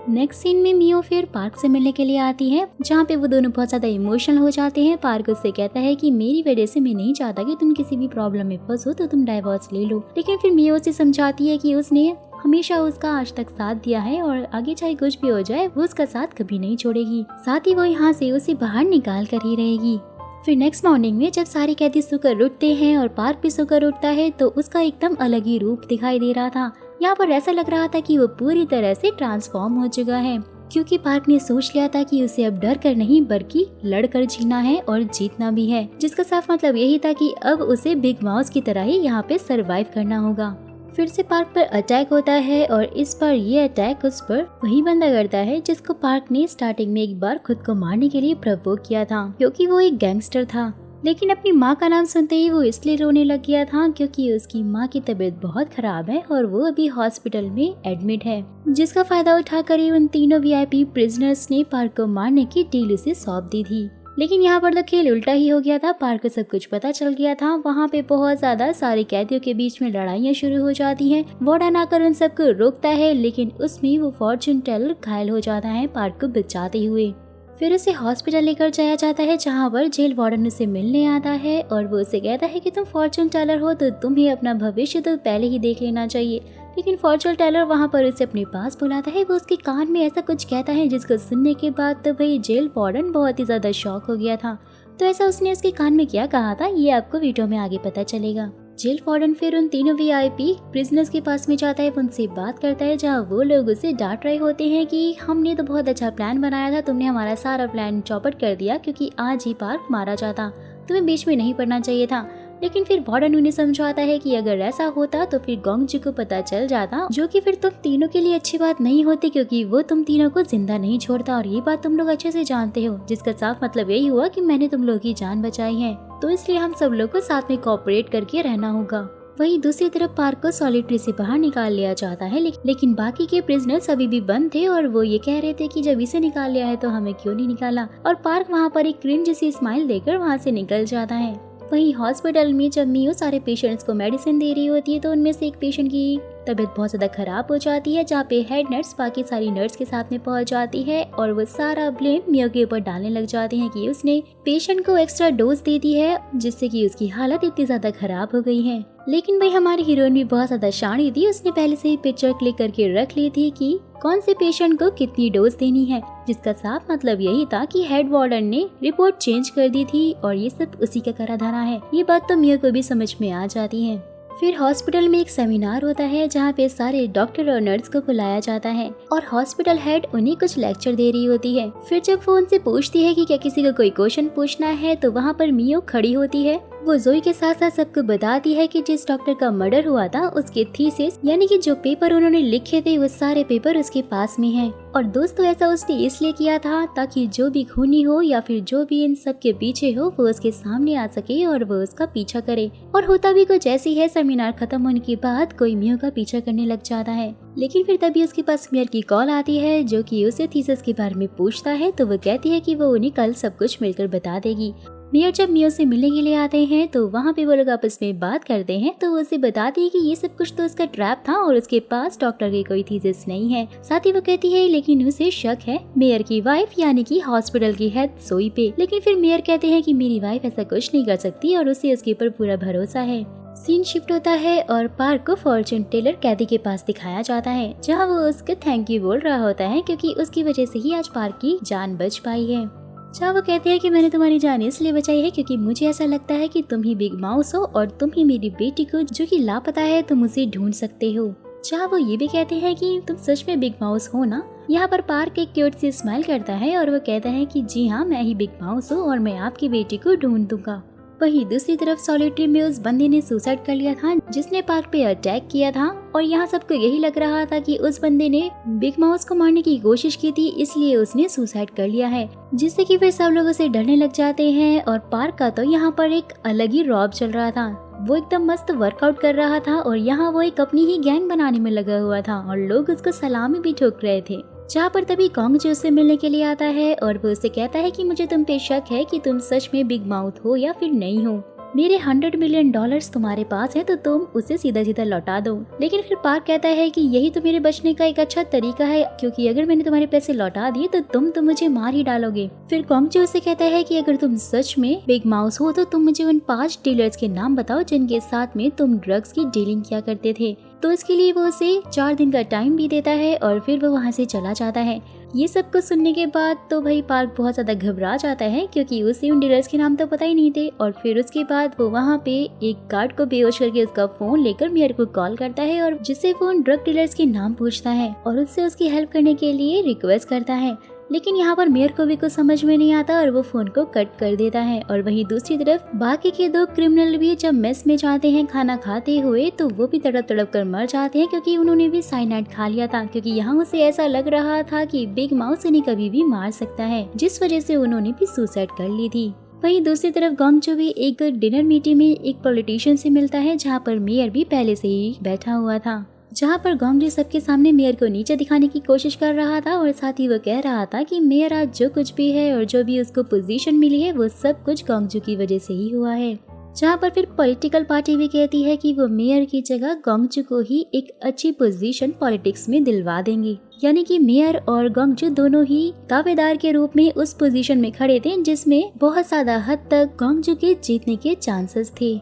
S1: नेक्स्ट सीन में मियो फिर पार्क से मिलने के लिए आती है, जहाँ पे वो दोनों बहुत ज्यादा इमोशनल हो जाते हैं। पार्क उससे कहता है कि मेरी वजह से मैं नहीं चाहता कि तुम किसी भी प्रॉब्लम में फंसो, तो तुम डाइवोर्स ले लो। लेकिन फिर मियो उसे समझाती है कि उसने हमेशा उसका आज तक साथ दिया है और आगे चाहे कुछ भी हो जाए वो उसका साथ कभी नहीं छोड़ेगी। साथ ही वो यहाँ से उसे बाहर निकाल कर ही रहेगी। फिर नेक्स्ट मॉर्निंग में जब सारे कैदी सोकर उठते हैं और पार्क भी सोकर उठता है तो उसका एकदम अलग ही रूप दिखाई दे रहा था। यहाँ पर ऐसा लग रहा था कि वो पूरी तरह से ट्रांसफॉर्म हो चुका है, क्योंकि पार्क ने सोच लिया था कि उसे अब डर कर नहीं बल्कि लड़कर जीना है और जीतना भी है, जिसका साफ मतलब यही था कि अब उसे बिग माउस की तरह ही यहाँ पे सरवाइव करना होगा। फिर से पार्क पर अटैक होता है और इस बार ये अटैक उस पर वही बंदा करता है जिसको पार्क ने स्टार्टिंग में एक बार खुद को मारने के लिए प्रवोक किया था, क्योंकि वो एक गैंगस्टर था। लेकिन अपनी माँ का नाम सुनते ही वो इसलिए रोने लग गया था क्योंकि उसकी माँ की तबीयत बहुत खराब है और वो अभी हॉस्पिटल में एडमिट है, जिसका फायदा उठाकर ही उन तीनों वीआईपी प्रिजनर्स ने पार्क को मारने की डील उसे सौंप दी थी। लेकिन यहाँ पर तो खेल उल्टा ही हो गया था। पार्क को सब कुछ पता चल गया था। वहाँ पे बहुत ज्यादा सारे कैदियों के बीच में लड़ाइयाँ शुरू हो जाती हैं। वार्डन आकर उन सबको रोकता है, लेकिन उसमें वो फॉर्चून टेलर घायल हो जाता है पार्क को बचाते हुए। फिर उसे हॉस्पिटल लेकर जाया जाता है, जहाँ पर जेल वार्डन उसे मिलने आता है और वो उसे कहता है कि तुम फॉर्चून टेलर हो तो तुम्हें अपना भविष्य तो पहले ही देख लेना चाहिए। लेकिन फॉर्चून टेलर वहाँ पर उसे अपने पास बुलाता है। वो उसके कान में ऐसा कुछ कहता है जिसको सुनने के बाद तो भाई जेल वार्डन बहुत ही ज्यादा शॉक हो गया था। तो ऐसा उसने उसके कान में क्या कहा था ये आपको वीडियो में आगे पता चलेगा। जेल वार्डन फिर उन तीनों वीआईपी प्रिजनर्स के पास में जाता है, उनसे बात करता है, जहाँ वो लोग उसे डांट रहे होते हैं कि हमने तो बहुत अच्छा प्लान बनाया था, तुमने हमारा सारा प्लान चौपट कर दिया क्योंकि आज ही पार्क मारा जाता, तुम्हें बीच में नहीं पड़ना चाहिए था। लेकिन फिर वार्डन उन्हें समझाता है कि अगर ऐसा होता तो फिर गोंगजी को पता चल जाता, जो कि फिर तुम तीनों के लिए अच्छी बात नहीं होती क्योंकि वो तुम तीनों को जिंदा नहीं छोड़ता और ये बात तुम लोग अच्छे से जानते हो, जिसका साफ मतलब यही हुआ कि मैंने तुम लोग की जान बचाई है, तो इसलिए हम सब लोग को साथ में कोऑपरेट करके रहना होगा। वहीं दूसरी तरफ पार्क को सॉलिटरी से बाहर निकाल लिया जाता है, लेकिन बाकी के प्रिजनर्स अभी भी बंद थे और वो ये कह रहे थे कि जब इसे निकाल लिया है तो हमें क्यों नहीं निकाला। और पार्क वहाँ पर एक क्रिंज सी स्माइल देकर वहाँ से निकल जाता है। वहीं हॉस्पिटल में जब मियो सारे पेशेंट्स को मेडिसिन दे रही होती है तो उनमें से एक पेशेंट की तबीयत बहुत ज्यादा खराब हो जाती है, जहाँ पे हेड नर्स बाकी सारी नर्स के साथ में पहुंच जाती है और वो सारा ब्लेम मियो के ऊपर डालने लग जाते हैं कि उसने पेशेंट को एक्स्ट्रा डोज दे दी है, जिससे कि उसकी हालत इतनी ज्यादा खराब हो गई है। लेकिन भाई हमारी हीरोइन भी बहुत ज्यादा शानी थी, उसने पहले से ही पिक्चर क्लिक करके रख ली थी कि कौन से पेशेंट को कितनी डोज देनी है, जिसका साफ मतलब यही था कि हेड वार्डन ने रिपोर्ट चेंज कर दी थी और ये सब उसी का करा धरा है। ये बात तो मियो को भी समझ में आ जाती है। फिर हॉस्पिटल में एक सेमिनार होता है, जहाँ पे सारे डॉक्टर और नर्स को बुलाया जाता है और हॉस्पिटल हेड उन्हें कुछ लेक्चर दे रही होती है। फिर जब वो उनसे पूछती है कि क्या किसी को कोई क्वेश्चन पूछना है, तो वहाँ पर मियो खड़ी होती है। वो जोई के साथ साथ सबको बताती है कि जिस डॉक्टर का मर्डर हुआ था उसके थीसिस यानी कि जो पेपर उन्होंने लिखे थे वो सारे पेपर उसके पास में हैं। और दोस्तों ऐसा उसने इसलिए किया था ताकि जो भी खूनी हो या फिर जो भी इन सब के पीछे हो वो उसके सामने आ सके और वो उसका पीछा करे। और होता भी कुछ ऐसी है, सेमिनार खत्म होने के बाद कोई मियो का पीछा करने लग जाता है। लेकिन फिर तभी उसके पास मेयर की कॉल आती है, जो कि उसे थीसिस के बारे में पूछता है। तो वो कहती है कि वो उन्हें कल सब कुछ मिलकर बता देगी। मेयर जब मियो से मिलने के लिए आते हैं तो वहाँ पे वो लोग आपस में बात करते हैं। तो वो उसे बताती है कि ये सब कुछ तो उसका ट्रैप था और उसके पास डॉक्टर की कोई थीसिस नहीं है। साथ ही वो कहती है लेकिन उसे शक है मेयर की वाइफ यानी कि हॉस्पिटल की हेड सोई पे। लेकिन फिर मेयर कहते हैं कि मेरी वाइफ ऐसा कुछ नहीं कर सकती और उसे उसके ऊपर पूरा भरोसा है। सीन शिफ्ट होता है और पार्क को फॉर्चून टेलर कैदी के पास दिखाया जाता है, जहाँ वो उसको थैंक यू बोल रहा होता है क्योंकि उसकी वजह से ही आज पार्क की जान बच पाई है। जहाँ वो कहते हैं कि मैंने तुम्हारी जान इसलिए बचाई है क्योंकि मुझे ऐसा लगता है कि तुम ही बिग माउस हो और तुम ही मेरी बेटी को जो कि लापता है तुम उसे ढूंढ सकते हो। जहाँ वो ये भी कहते हैं कि तुम सच में बिग माउस हो ना। यहाँ पर पार्क एक क्यूट सी स्माइल करता है और वो कहता है कि जी हाँ, मैं ही बिग माउस हूँ और मैं आपकी बेटी को ढूंढ दूंगा। वहीं दूसरी तरफ सॉलिटरी में उस बंदे ने सुसाइड कर लिया था जिसने पार्क पे अटैक किया था और यहाँ सबको यही लग रहा था कि उस बंदे ने बिग माउस को मारने की कोशिश की थी, इसलिए उसने सुसाइड कर लिया है, जिससे कि फिर सब लोग उसे डरने लग जाते हैं। और पार्क का तो यहाँ पर एक अलग ही रॉब चल रहा था, वो एकदम मस्त वर्कआउट कर रहा था और यहाँ वो एक अपनी ही गैंग बनाने में लगा हुआ था और लोग उसको सलामी भी ठोक रहे थे। जहाँ पर तभी गोंग जो उससे मिलने के लिए आता है और वो उससे कहता है कि मुझे तुम पे शक है कि तुम सच में बिग माउथ हो या फिर नहीं हो। मेरे $100 मिलियन तुम्हारे पास है तो तुम उसे सीधा सीधा लौटा दो। लेकिन फिर पार्क कहता है कि यही तो मेरे बचने का एक अच्छा तरीका है, क्योंकि अगर मैंने तुम्हारे पैसे लौटा दिए तो तुम तो मुझे मार ही डालोगे। फिर गोंग जो उसे कहता है कि अगर तुम सच में बिग माउस हो तो तुम मुझे उन 5 डीलर्स के नाम बताओ जिनके साथ में तुम ड्रग्स की डीलिंग किया करते थे। तो इसके लिए वो उसे 4 दिन का टाइम भी देता है और फिर वो वहाँ से चला जाता है। ये सब कुछ सुनने के बाद तो भाई पार्क बहुत ज्यादा घबरा जाता है, क्योंकि उसे उन डीलर्स के नाम तो पता ही नहीं थे। और फिर उसके बाद वो वहाँ पे एक गार्ड को बेहोश करके उसका फोन लेकर मेयर को कॉल करता है और जिससे वो उन ड्रग डीलर्स के नाम पूछता है और उससे उसकी हेल्प करने के लिए रिक्वेस्ट करता है। लेकिन यहाँ पर मेयर को भी कुछ समझ में नहीं आता और वो फोन को कट कर देता है। और वहीं दूसरी तरफ बाकी के 2 क्रिमिनल भी जब मेस में जाते हैं खाना खाते हुए तो वो भी तड़प तड़प कर मर जाते हैं, क्योंकि उन्होंने भी साइनाइड खा लिया था। क्योंकि यहाँ उसे ऐसा लग रहा था कि बिग माउस उन्हें कभी भी मार सकता है, जिस वजह से उन्होंने भी सुसाइड कर ली थी। वहीं दूसरी तरफ गोंग जो भी एक डिनर मीटिंग में एक पॉलिटिशियन से मिलता है, जहाँ पर मेयर भी पहले से ही बैठा हुआ था। जहाँ पर गोंग सबके सामने मेयर को नीचे दिखाने की कोशिश कर रहा था और साथ ही वो कह रहा था कि मेयर आज जो कुछ भी है और जो भी उसको पोजीशन मिली है वो सब कुछ गोंग की वजह से ही हुआ है। जहाँ पर फिर पॉलिटिकल पार्टी भी कहती है कि वो मेयर की जगह गोंग को ही एक अच्छी पोजीशन पॉलिटिक्स में दिलवा देंगे, यानी कि मेयर और गोंग दोनों ही दावेदार के रूप में उस पोजीशन में खड़े थे जिसमें बहुत ज्यादा हद तक गोंग के जीतने के चांसेस थे।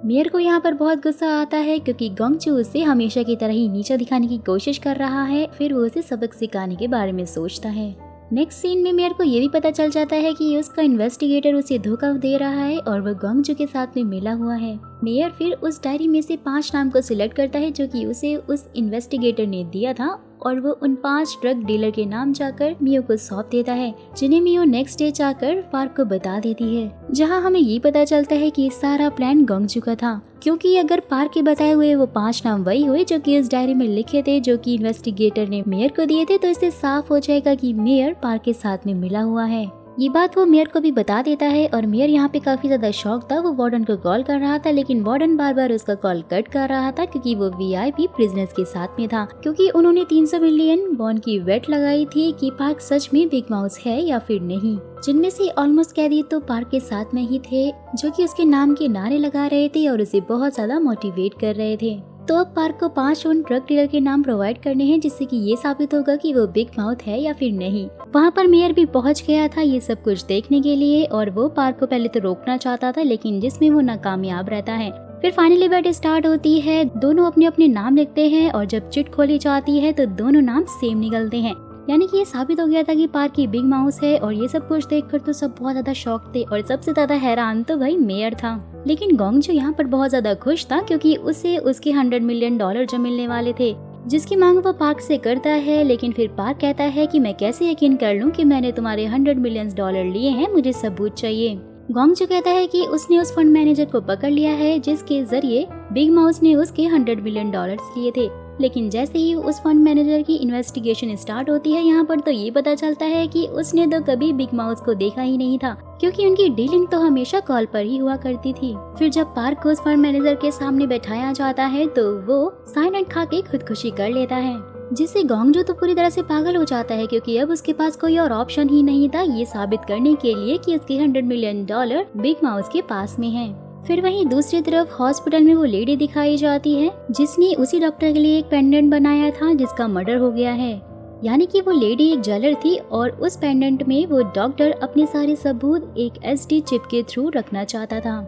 S1: मेयर को यहाँ पर बहुत गुस्सा आता है, क्योंकि गोंग उसे हमेशा की तरह ही नीचे दिखाने की कोशिश कर रहा है। फिर वो उसे सबक सिखाने के बारे में सोचता है। नेक्स्ट सीन में मेयर को ये भी पता चल जाता है कि उसका इन्वेस्टिगेटर उसे धोखा दे रहा है और वो गोंग के साथ में मिला हुआ है। मेयर फिर उस डायरी में से 5 नाम को सिलेक्ट करता है जो कि उसे उस इन्वेस्टिगेटर ने दिया था और वो उन 5 ड्रग डीलर के नाम जाकर मियो को सौंप देता है, जिन्हें मियो नेक्स्ट डे जाकर पार्क को बता देती है। जहां हमें ये पता चलता है कि सारा प्लान गोंग का था, क्योंकि अगर पार्क के बताए हुए वो 5 नाम वही हुए जो कि इस डायरी में लिखे थे जो कि इन्वेस्टिगेटर ने मेयर को दिए थे, तो इससे साफ हो जाएगा कि मेयर पार्क के साथ में मिला हुआ है। ये बात वो मेयर को भी बता देता है और मेयर यहाँ पे काफी ज्यादा शॉक था। वो वार्डन को कॉल कर रहा था, लेकिन वार्डन बार बार उसका कॉल कट कर रहा था, क्योंकि वो वीआईपी प्रिजनर्स के साथ में था, क्योंकि उन्होंने 300 मिलियन वॉन की वेट लगाई थी कि पार्क सच में बिग माउस है या फिर नहीं। जिनमें से ऑलमोस्ट कैदी तो पार्क के साथ में ही थे, जो कि उसके नाम के नारे लगा रहे थे और उसे बहुत ज्यादा मोटिवेट कर रहे थे। तो अब पार्क को 5 उन ड्रग डीलर के नाम प्रोवाइड करने हैं जिससे कि ये साबित होगा कि वो बिग माउथ है या फिर नहीं। वहाँ पर मेयर भी पहुँच गया था ये सब कुछ देखने के लिए और वो पार्क को पहले तो रोकना चाहता था लेकिन जिसमें वो नाकामयाब रहता है। फिर फाइनली बैट स्टार्ट होती है, दोनों अपने अपने नाम लिखते हैं और जब चिट खोली जाती है तो दोनों नाम सेम निकलते हैं। यानी कि ये साबित हो गया था कि पार्क की बिग माउस है और ये सब कुछ देखकर तो सब बहुत ज्यादा शॉक थे और सबसे ज्यादा हैरान तो भाई मेयर था। लेकिन गोंग जो यहाँ पर बहुत ज्यादा खुश था क्योंकि उसे उसके $100 मिलियन जो मिलने वाले थे जिसकी मांग वो पार्क से करता है। लेकिन फिर पार्क कहता है कि मैं कैसे यकीन कर लूं कि मैंने तुम्हारे $100 मिलियन लिए हैं, मुझे सबूत चाहिए। गोंग जो कहता है कि उसने उस फंड मैनेजर को पकड़ लिया है जिसके जरिए बिग माउस ने उसके $100 मिलियन लिए थे। लेकिन जैसे ही उस फंड मैनेजर की इन्वेस्टिगेशन स्टार्ट होती है यहाँ पर तो ये पता चलता है कि उसने तो कभी बिग माउस को देखा ही नहीं था क्योंकि उनकी डीलिंग तो हमेशा कॉल पर ही हुआ करती थी। फिर जब पार्क को उस फंड मैनेजर के सामने बैठाया जाता है तो वो साइलेंट खा के खुदकुशी कर लेता है जिससे गोंग जो तो पूरी तरह से पागल हो जाता है क्योंकि अब उसके पास कोई और ऑप्शन ही नहीं था ये साबित करने के लिए कि उसके $100 मिलियन बिग माउस के पास में है। फिर वहीं दूसरी तरफ हॉस्पिटल में वो लेडी दिखाई जाती है जिसने उसी डॉक्टर के लिए एक पेंडेंट बनाया था जिसका मर्डर हो गया है। यानी कि वो लेडी एक ज्वेलर थी और उस पेंडेंट में वो डॉक्टर अपने सारे सबूत एक SD चिप के थ्रू रखना चाहता था।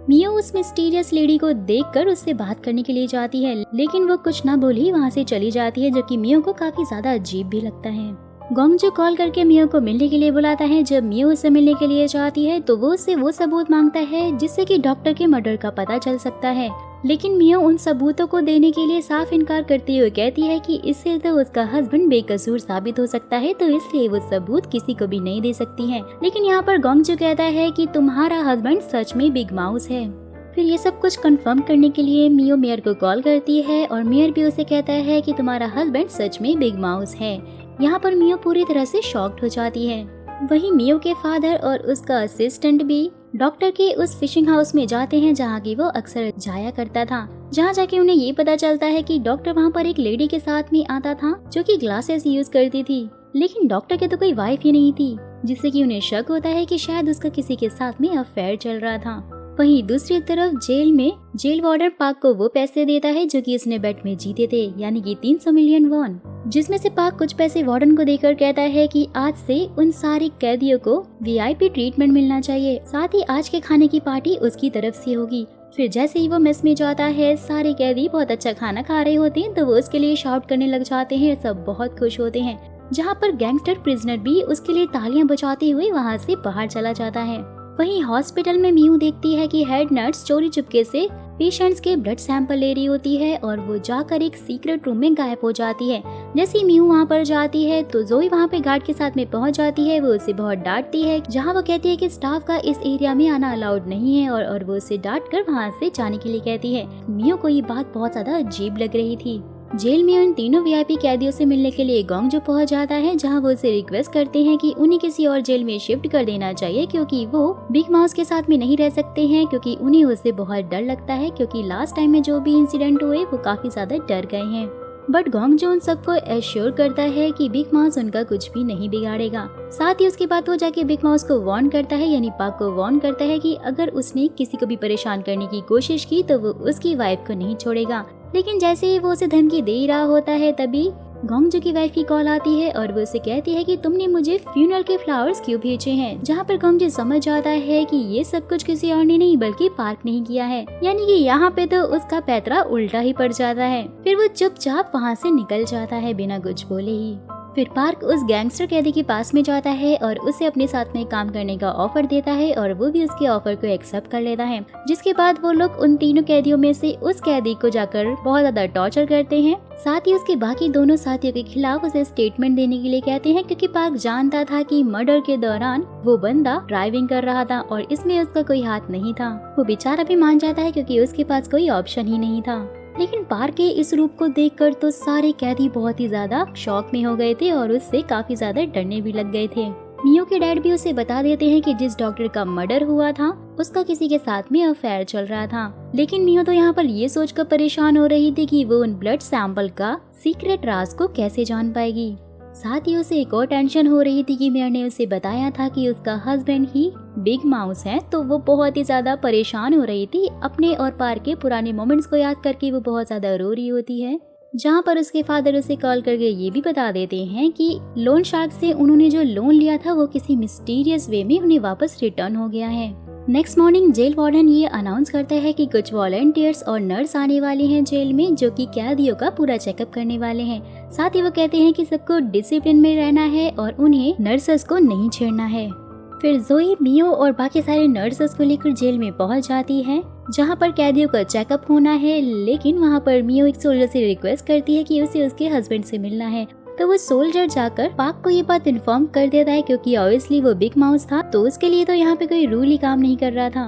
S1: मियो उस मिस्टीरियस लेडी को देखकर उससे बात करने के लिए जाती है लेकिन वो कुछ ना बोली वहाँ से चली जाती है जो कि मियो को काफी ज्यादा अजीब भी लगता है। गोंग जो कॉल करके मियो को मिलने के लिए बुलाता है। जब मियो उससे मिलने के लिए जाती है तो वो उससे वो सबूत मांगता है जिससे कि डॉक्टर के मर्डर का पता चल सकता है। लेकिन मियो उन सबूतों को देने के लिए साफ इनकार करते हुए कहती है कि इससे तो उसका हस्बैंड बेकसूर साबित हो सकता है तो इसलिए वो सबूत किसी को भी नहीं दे सकती है। लेकिन यहाँ पर गोंग जो कहता है कि तुम्हारा हस्बैंड सच में बिग माउस है। फिर ये सब कुछ कंफर्म करने के लिए मियो मेयर को कॉल करती है और मेयर भी उसे कहता है कि तुम्हारा हस्बैंड सच में बिग माउस है। यहाँ पर मियो पूरी तरह से शॉक्ड हो जाती है। वहीं मियो के फादर और उसका असिस्टेंट भी डॉक्टर के उस फिशिंग हाउस में जाते हैं जहाँ की वो अक्सर जाया करता था। जहाँ जाके उन्हें ये पता चलता है कि डॉक्टर वहाँ पर एक लेडी के साथ में आता था जो कि ग्लासेस यूज करती थी लेकिन डॉक्टर के तो कोई वाइफ ही नहीं थी जिससे कि उन्हें शक होता है कि शायद उसका किसी के साथ में अफेयर चल रहा था। वहीं दूसरी तरफ जेल में जेल वार्डन पार्क को वो पैसे देता है जो कि उसने बेट में जीते थे यानी कि 300 मिलियन वॉन जिसमें से पार्क कुछ पैसे वार्डन को देकर कहता है कि आज से उन सारे कैदियों को VIP ट्रीटमेंट मिलना चाहिए, साथ ही आज के खाने की पार्टी उसकी तरफ से होगी। फिर जैसे ही वो मेस में जाता है सारे कैदी बहुत अच्छा खाना खा रहे होते हैं तो वो उसके लिए शाउट करने लग जाते हैं। सब बहुत खुश होते हैं जहाँ पर गैंगस्टर प्रिजनर भी उसके लिए तालियां बजाते हुए वहाँ से बाहर चला जाता है। वहीं हॉस्पिटल में मियो देखती है कि हेड नर्स चोरी चुपके से पेशेंट्स के ब्लड सैंपल ले रही होती है और वो जाकर एक सीक्रेट रूम में गायब हो जाती है। जैसे ही मियो वहाँ पर जाती है तो जोई वहाँ पे गार्ड के साथ में पहुँच जाती है। वो उसे बहुत डांटती है जहाँ वो कहती है कि स्टाफ का इस एरिया में आना अलाउड नहीं है और वो उसे डांट कर वहाँ से जाने के लिए कहती है। मियो को ये बात बहुत ज्यादा अजीब लग रही थी। जेल में उन तीनों VIP कैदियों से मिलने के लिए गोंग जो पहुंच जाता है जहां वो उसे रिक्वेस्ट करते हैं कि उन्हें किसी और जेल में शिफ्ट कर देना चाहिए क्योंकि वो बिग माउस के साथ में नहीं रह सकते हैं क्योंकि उन्हें उससे बहुत डर लगता है क्योंकि लास्ट टाइम में जो भी इंसिडेंट हुए वो काफी ज्यादा डर गए हैं। बट गोंग जो उन सबको एश्योर करता है कि बिग माउस उनका कुछ भी नहीं बिगाड़ेगा। साथ ही उसके बाद वो जाके बिग माउस को वार्न करता है यानी पार्क को वार्न करता है कि अगर उसने किसी को भी परेशान करने की कोशिश की तो वो उसकी वाइफ को नहीं छोड़ेगा। लेकिन जैसे ही वो उसे धमकी दे ही रहा होता है तभी गोंग जो की वाइफ की कॉल आती है और वो उसे कहती है कि तुमने मुझे फ्यूनरल के फ्लावर्स क्यों भेजे हैं। जहाँ पर गोंग जो समझ जाता है कि ये सब कुछ किसी और ने नहीं बल्कि पार्क ने ही किया है, यानी कि यहाँ पे तो उसका पैतरा उल्टा ही पड़ जाता है। फिर वो चुपचाप वहाँ से निकल जाता है बिना कुछ बोले ही। फिर पार्क उस गैंगस्टर कैदी के पास में जाता है और उसे अपने साथ में काम करने का ऑफर देता है और वो भी उसके ऑफर को एक्सेप्ट कर लेता है। जिसके बाद वो लोग उन तीनों कैदियों में से उस कैदी को जाकर बहुत ज्यादा टॉर्चर करते हैं। साथ ही उसके बाकी दोनों साथियों के खिलाफ उसे स्टेटमेंट देने के लिए कहते हैं क्योंकि पार्क जानता था कि मर्डर के दौरान वो बंदा ड्राइविंग कर रहा था और इसमें उसका कोई हाथ नहीं था। वो बेचारा भी मान जाता है क्योंकि उसके पास कोई ऑप्शन ही नहीं था। लेकिन पार्क के इस रूप को देखकर तो सारे कैदी बहुत ही ज्यादा शॉक में हो गए थे और उससे काफी ज्यादा डरने भी लग गए थे। मियो के डैड भी उसे बता देते हैं कि जिस डॉक्टर का मर्डर हुआ था उसका किसी के साथ में अफेयर चल रहा था। लेकिन मियो तो यहाँ पर ये सोचकर परेशान हो रही थी कि वो उन ब्लड सैंपल का सीक्रेट राज को कैसे जान पाएगी। साथ ही उसे एक और टेंशन हो रही थी कि मेयर ने उसे बताया था कि उसका हस्बैंड ही बिग माउस है, तो वो बहुत ही ज्यादा परेशान हो रही थी। अपने और पार्क के पुराने मोमेंट्स को याद करके वो बहुत ज्यादा रो रही होती है, जहाँ पर उसके फादर उसे कॉल करके ये भी बता देते हैं कि लोन शार्क से उन्होंने जो लोन लिया था वो किसी मिस्टीरियस वे में उन्हें वापस रिटर्न हो गया है। नेक्स्ट मॉर्निंग जेल वार्डन ये अनाउंस करता है कि कुछ वॉलंटियर्स और नर्स आने वाले हैं जेल में, जो कि कैदियों का पूरा चेकअप करने वाले हैं। साथ ही वो कहते हैं कि सबको डिसिप्लिन में रहना है और उन्हें नर्सेस को नहीं छेड़ना है। फिर जोई, मियो और बाकी सारे नर्सेस को लेकर जेल में पहुंच जाती है, जहां पर कैदियों का चेकअप होना है। लेकिन वहां पर मियो एक सोल्जर से रिक्वेस्ट करती है कि उसे उसके हस्बैंड से मिलना है, तो वो सोल्जर जाकर पार्क को ये बात इन्फॉर्म कर देता है, क्योंकि ऑब्वियसली वो बिग माउस था, तो उसके लिए तो यहाँ पे कोई रूल ही काम नहीं कर रहा था।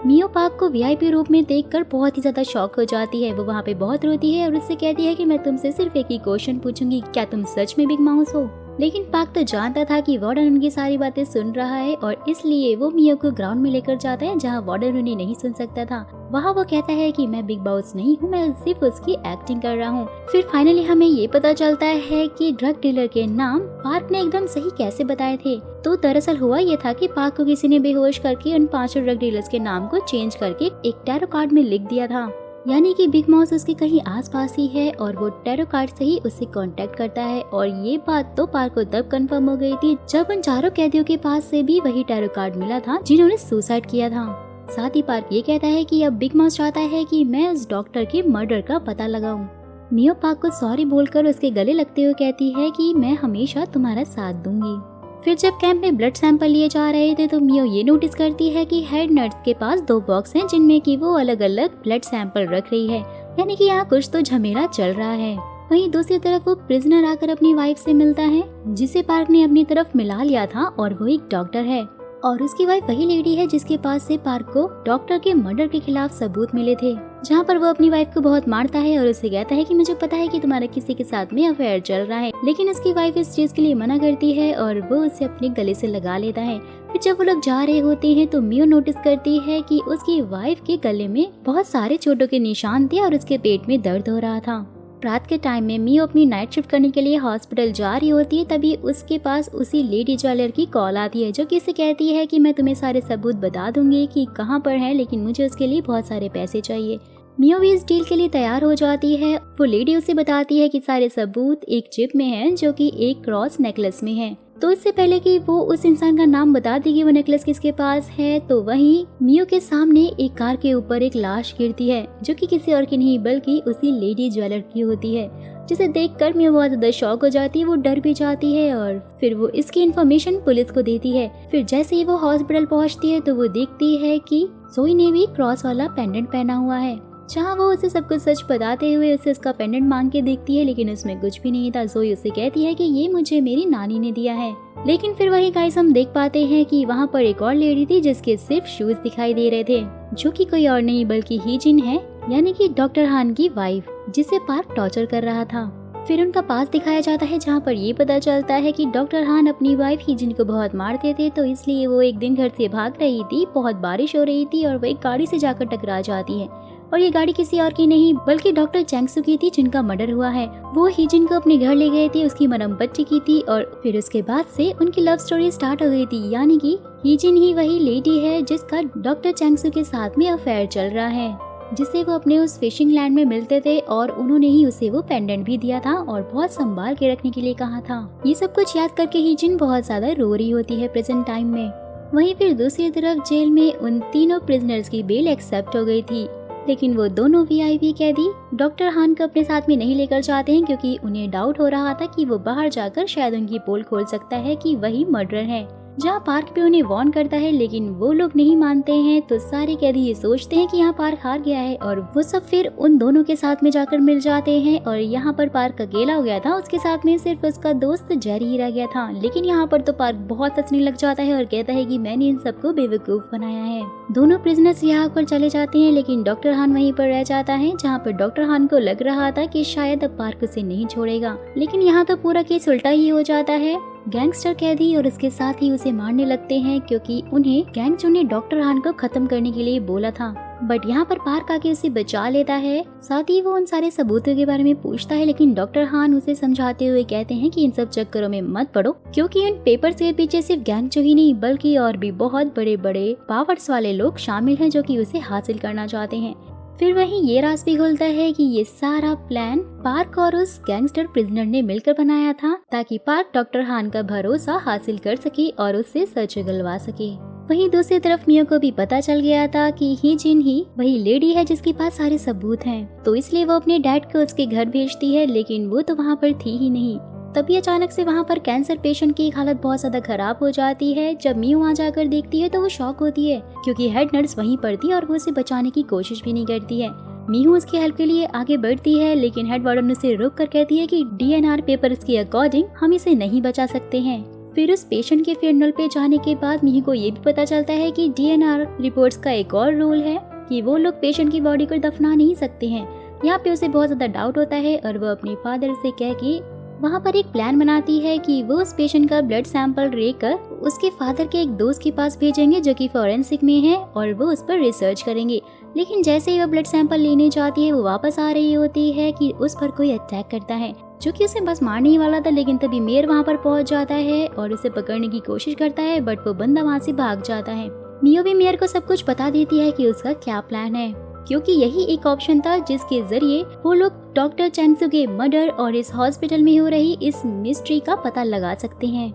S1: मियो पार्क को वीआईपी रूप में देखकर बहुत ही ज्यादा शॉक हो जाती है। वो वहाँ पे बहुत रोती है और उससे कहती है कि मैं तुमसे सिर्फ एक ही क्वेश्चन पूछूंगी, क्या तुम सच में बिग माउस हो? लेकिन पार्क तो जानता था कि वार्डन उनकी सारी बातें सुन रहा है, और इसलिए वो मियो को ग्राउंड में लेकर जाता है जहाँ वार्डन उन्हें नहीं सुन सकता था। वहाँ वो कहता है कि मैं बिग बॉस नहीं हूँ, मैं सिर्फ उसकी एक्टिंग कर रहा हूँ। फिर फाइनली हमें ये पता चलता है कि ड्रग डीलर के नाम पार्क ने एकदम सही कैसे बताए थे। तो दरअसल हुआ ये था कि पार्क को किसी ने बेहोश करके उन 5 ड्रग डीलर्स के नाम को चेंज करके एक टैरो कार्ड में लिख दिया था, यानी कि बिग माउस उसके कहीं आसपास ही है और वो टैरो कार्ड से ही उससे कांटेक्ट करता है। और ये बात तो पार्क को तब कंफर्म हो गई थी जब उन चारों कैदियों के पास से भी वही टैरो कार्ड मिला था जिन्होंने सुसाइड किया था। साथ ही पार्क ये कहता है कि अब बिग माउस चाहता है कि मैं उस डॉक्टर के मर्डर का पता लगाऊं। मियो पार्क को सॉरी बोलकर उसके गले लगते हुए कहती है कि मैं हमेशा तुम्हारा साथ दूंगी। फिर जब कैंप में ब्लड सैंपल लिए जा रहे थे तो मियो ये नोटिस करती है कि हेड नर्स के पास 2 बॉक्स हैं जिनमें कि वो अलग अलग ब्लड सैंपल रख रही है, यानी कि यहाँ कुछ तो झमेला चल रहा है। वहीं दूसरी तरफ वो प्रिजनर आकर अपनी वाइफ से मिलता है, जिसे पार्क ने अपनी तरफ मिला लिया था, और वो एक डॉक्टर है और उसकी वाइफ वही लेडी है जिसके पास से पार्क को डॉक्टर के मर्डर के खिलाफ सबूत मिले थे, जहाँ पर वो अपनी वाइफ को बहुत मारता है और उसे कहता है कि मुझे पता है कि तुम्हारा किसी के साथ में अफेयर चल रहा है। लेकिन उसकी वाइफ इस चीज के लिए मना करती है और वो उसे अपने गले से लगा लेता है। फिर जब वो लोग जा रहे होते हैं तो मियो नोटिस करती है कि उसकी वाइफ के गले में बहुत सारे चोटों के निशान थे और उसके पेट में दर्द हो रहा था। रात के टाइम में मियो अपनी नाइट शिफ्ट करने के लिए हॉस्पिटल जा रही होती है, तभी उसके पास उसी लेडी ज्वेलर की कॉल आती है, जो कि उसे कहती है कि मैं तुम्हें सारे सबूत बता दूंगी कि कहाँ पर है, लेकिन मुझे उसके लिए बहुत सारे पैसे चाहिए। मियो भी इस डील के लिए तैयार हो जाती है। वो लेडी उसे बताती है कि सारे सबूत एक चिप में हैं, जो कि एक क्रॉस नेकलेस में है। तो इससे पहले कि वो उस इंसान का नाम बता दी कि वो नेकलेस किसके पास है, तो वहीं मियो के सामने एक कार के ऊपर एक लाश गिरती है, जो कि किसी और की नहीं बल्कि उसी लेडी ज्वेलर की होती है, जिसे देखकर मियो बहुत ज्यादा शॉक हो जाती है। वो डर भी जाती है और फिर वो इसकी इन्फॉर्मेशन पुलिस को देती है। फिर जैसे ही वो हॉस्पिटल पहुंचती है तो वो देखती है कि जोई ने भी क्रॉस वाला पेंडेंट पहना हुआ है, जहाँ वो उसे सब कुछ सच बताते हुए उसे उसका पेंडेंट मांग के देखती है, लेकिन उसमें कुछ भी नहीं था। जोई उसे कहती है कि ये मुझे मेरी नानी ने दिया है। लेकिन फिर वही गाइस हम देख पाते हैं कि वहाँ पर एक और लेडी थी जिसके सिर्फ शूज दिखाई दे रहे थे, जो कि कोई और नहीं बल्कि हीजिन है, यानी कि डॉक्टर हान की वाइफ, जिसे पार्क टॉर्चर कर रहा था। फिर उनका पास दिखाया जाता है, जहाँ पर ये पता चलता है कि डॉक्टर हान अपनी वाइफ हीजिन को बहुत मारते थे, तो इसलिए वो एक दिन घर से भाग रही थी। बहुत बारिश हो रही थी और वो एक गाड़ी से जाकर टकरा जाती है, और ये गाड़ी किसी और की नहीं बल्कि डॉक्टर चैंगसू की थी, जिनका मर्डर हुआ है। वो हीजिन को अपने घर ले गए थे, उसकी मरहम पट्टी की थी, और फिर उसके बाद से उनकी लव स्टोरी स्टार्ट हो गई थी, यानी कि हीजिन ही वही लेडी है जिसका डॉक्टर चैंगसू के साथ में अफेयर चल रहा है, जिसे वो अपने उस फिशिंग लैंड में मिलते थे, और उन्होंने ही उसे वो पेंडेंट भी दिया था और बहुत संभाल के रखने के लिए कहा था। ये सब कुछ याद करके हीजिन बहुत ज्यादा रो रही होती है प्रेजेंट टाइम में। वहीं फिर दूसरी तरफ जेल में उन तीनों प्रिजनर्स की बेल एक्सेप्ट हो गई थी, लेकिन वो दोनों वीआईपी कैदी डॉक्टर हान को अपने साथ में नहीं लेकर जाते हैं, क्योंकि उन्हें डाउट हो रहा था कि वो बाहर जाकर शायद उनकी पोल खोल सकता है कि वही मर्डरर है। जहाँ पार्क भी उन्हें वार्न करता है, लेकिन वो लोग नहीं मानते हैं। तो सारे कैदी ये सोचते हैं कि यहाँ पार्क हार गया है, और वो सब फिर उन दोनों के साथ में जाकर मिल जाते हैं। और यहाँ पर पार्क अकेला हो गया था, उसके साथ में सिर्फ उसका दोस्त जेरी ही रह गया था। लेकिन यहाँ पर तो पार्क बहुत हंसने लग जाता है और कहता है कि मैंने इन सबको बेवकूफ बनाया है। दोनों प्रिजनर्स यहाँ पर चले जाते हैं, लेकिन डॉक्टर हान वहीं पर रह जाता है, जहाँ पर डॉक्टर हान को लग रहा था कि शायद अब पार्क उसे नहीं छोड़ेगा। लेकिन यहाँ तो पूरा केस उल्टा ही हो जाता है। गैंगस्टर कैदी और उसके साथ ही उसे मारने लगते हैं, क्योंकि उन्हें गैंगस्टर ने डॉक्टर हान को खत्म करने के लिए बोला था। बट यहाँ पर पार्क आके उसे बचा लेता है। साथ ही वो उन सारे सबूतों के बारे में पूछता है, लेकिन डॉक्टर हान उसे समझाते हुए कहते हैं कि इन सब चक्करों में मत पड़ो, क्योंकि इन पेपर्स के पीछे सिर्फ गैंगचो ही नहीं बल्कि और भी बहुत बड़े बड़े पावर्स वाले लोग शामिल हैं जो कि उसे हासिल करना चाहते हैं। फिर वहीं ये राज भी खुलता है कि ये सारा प्लान पार्क और उस गैंगस्टर प्रिजनर ने मिलकर बनाया था, ताकि पार्क डॉक्टर हान का भरोसा हासिल कर सके और उससे सच उगलवा सके। वहीं दूसरी तरफ मियो को भी पता चल गया था कि ही जिन ही वही लेडी है जिसके पास सारे सबूत हैं, तो इसलिए वो अपने डैड को उसके घर भेजती है, लेकिन वो तो वहाँ पर थी ही नहीं। तभी अचानक से वहाँ पर कैंसर पेशेंट की हालत बहुत ज्यादा खराब हो जाती है। जब मियो वहाँ जाकर देखती है तो वो शॉक होती है, क्योंकि हेड नर्स वहीं पर थी और वो उसे बचाने की कोशिश भी नहीं करती है। मियो उसकी हेल्प के लिए आगे बढ़ती है, लेकिन हेड वार्डन उसे रोक कर कहती है कि DNR पेपर्स के अकॉर्डिंग हम इसे नहीं बचा सकते हैं। फिर उस पेशेंट के फ्यूनरल पे जाने के बाद मियो को ये भी पता चलता है कि DNR रिपोर्ट्स का एक और रूल है कि वो लोग पेशेंट की बॉडी को दफना नहीं सकते हैं। यहाँ पे उसे बहुत ज्यादा डाउट होता है और वो अपने फादर से कह के वहाँ पर एक प्लान बनाती है कि वो उस पेशेंट का ब्लड सैंपल लेकर उसके फादर के एक दोस्त के पास भेजेंगे जो कि फॉरेंसिक में है, और वो उस पर रिसर्च करेंगे। लेकिन जैसे ही वो ब्लड सैंपल लेने जाती है वो वापस आ रही होती है कि उस पर कोई अटैक करता है, जो कि उसे बस मारने ही वाला था। लेकिन तभी मेयर वहाँ पर पहुँच जाता है और उसे पकड़ने की कोशिश करता है, बट वो बंदा वहाँ से भाग जाता है। मियो भी मेयर को सब कुछ बता देती है कि उसका क्या प्लान है, क्योंकि यही एक ऑप्शन था जिसके जरिए वो लोग डॉक्टर चैंगसू के मर्डर और इस हॉस्पिटल में हो रही इस मिस्ट्री का पता लगा सकते हैं।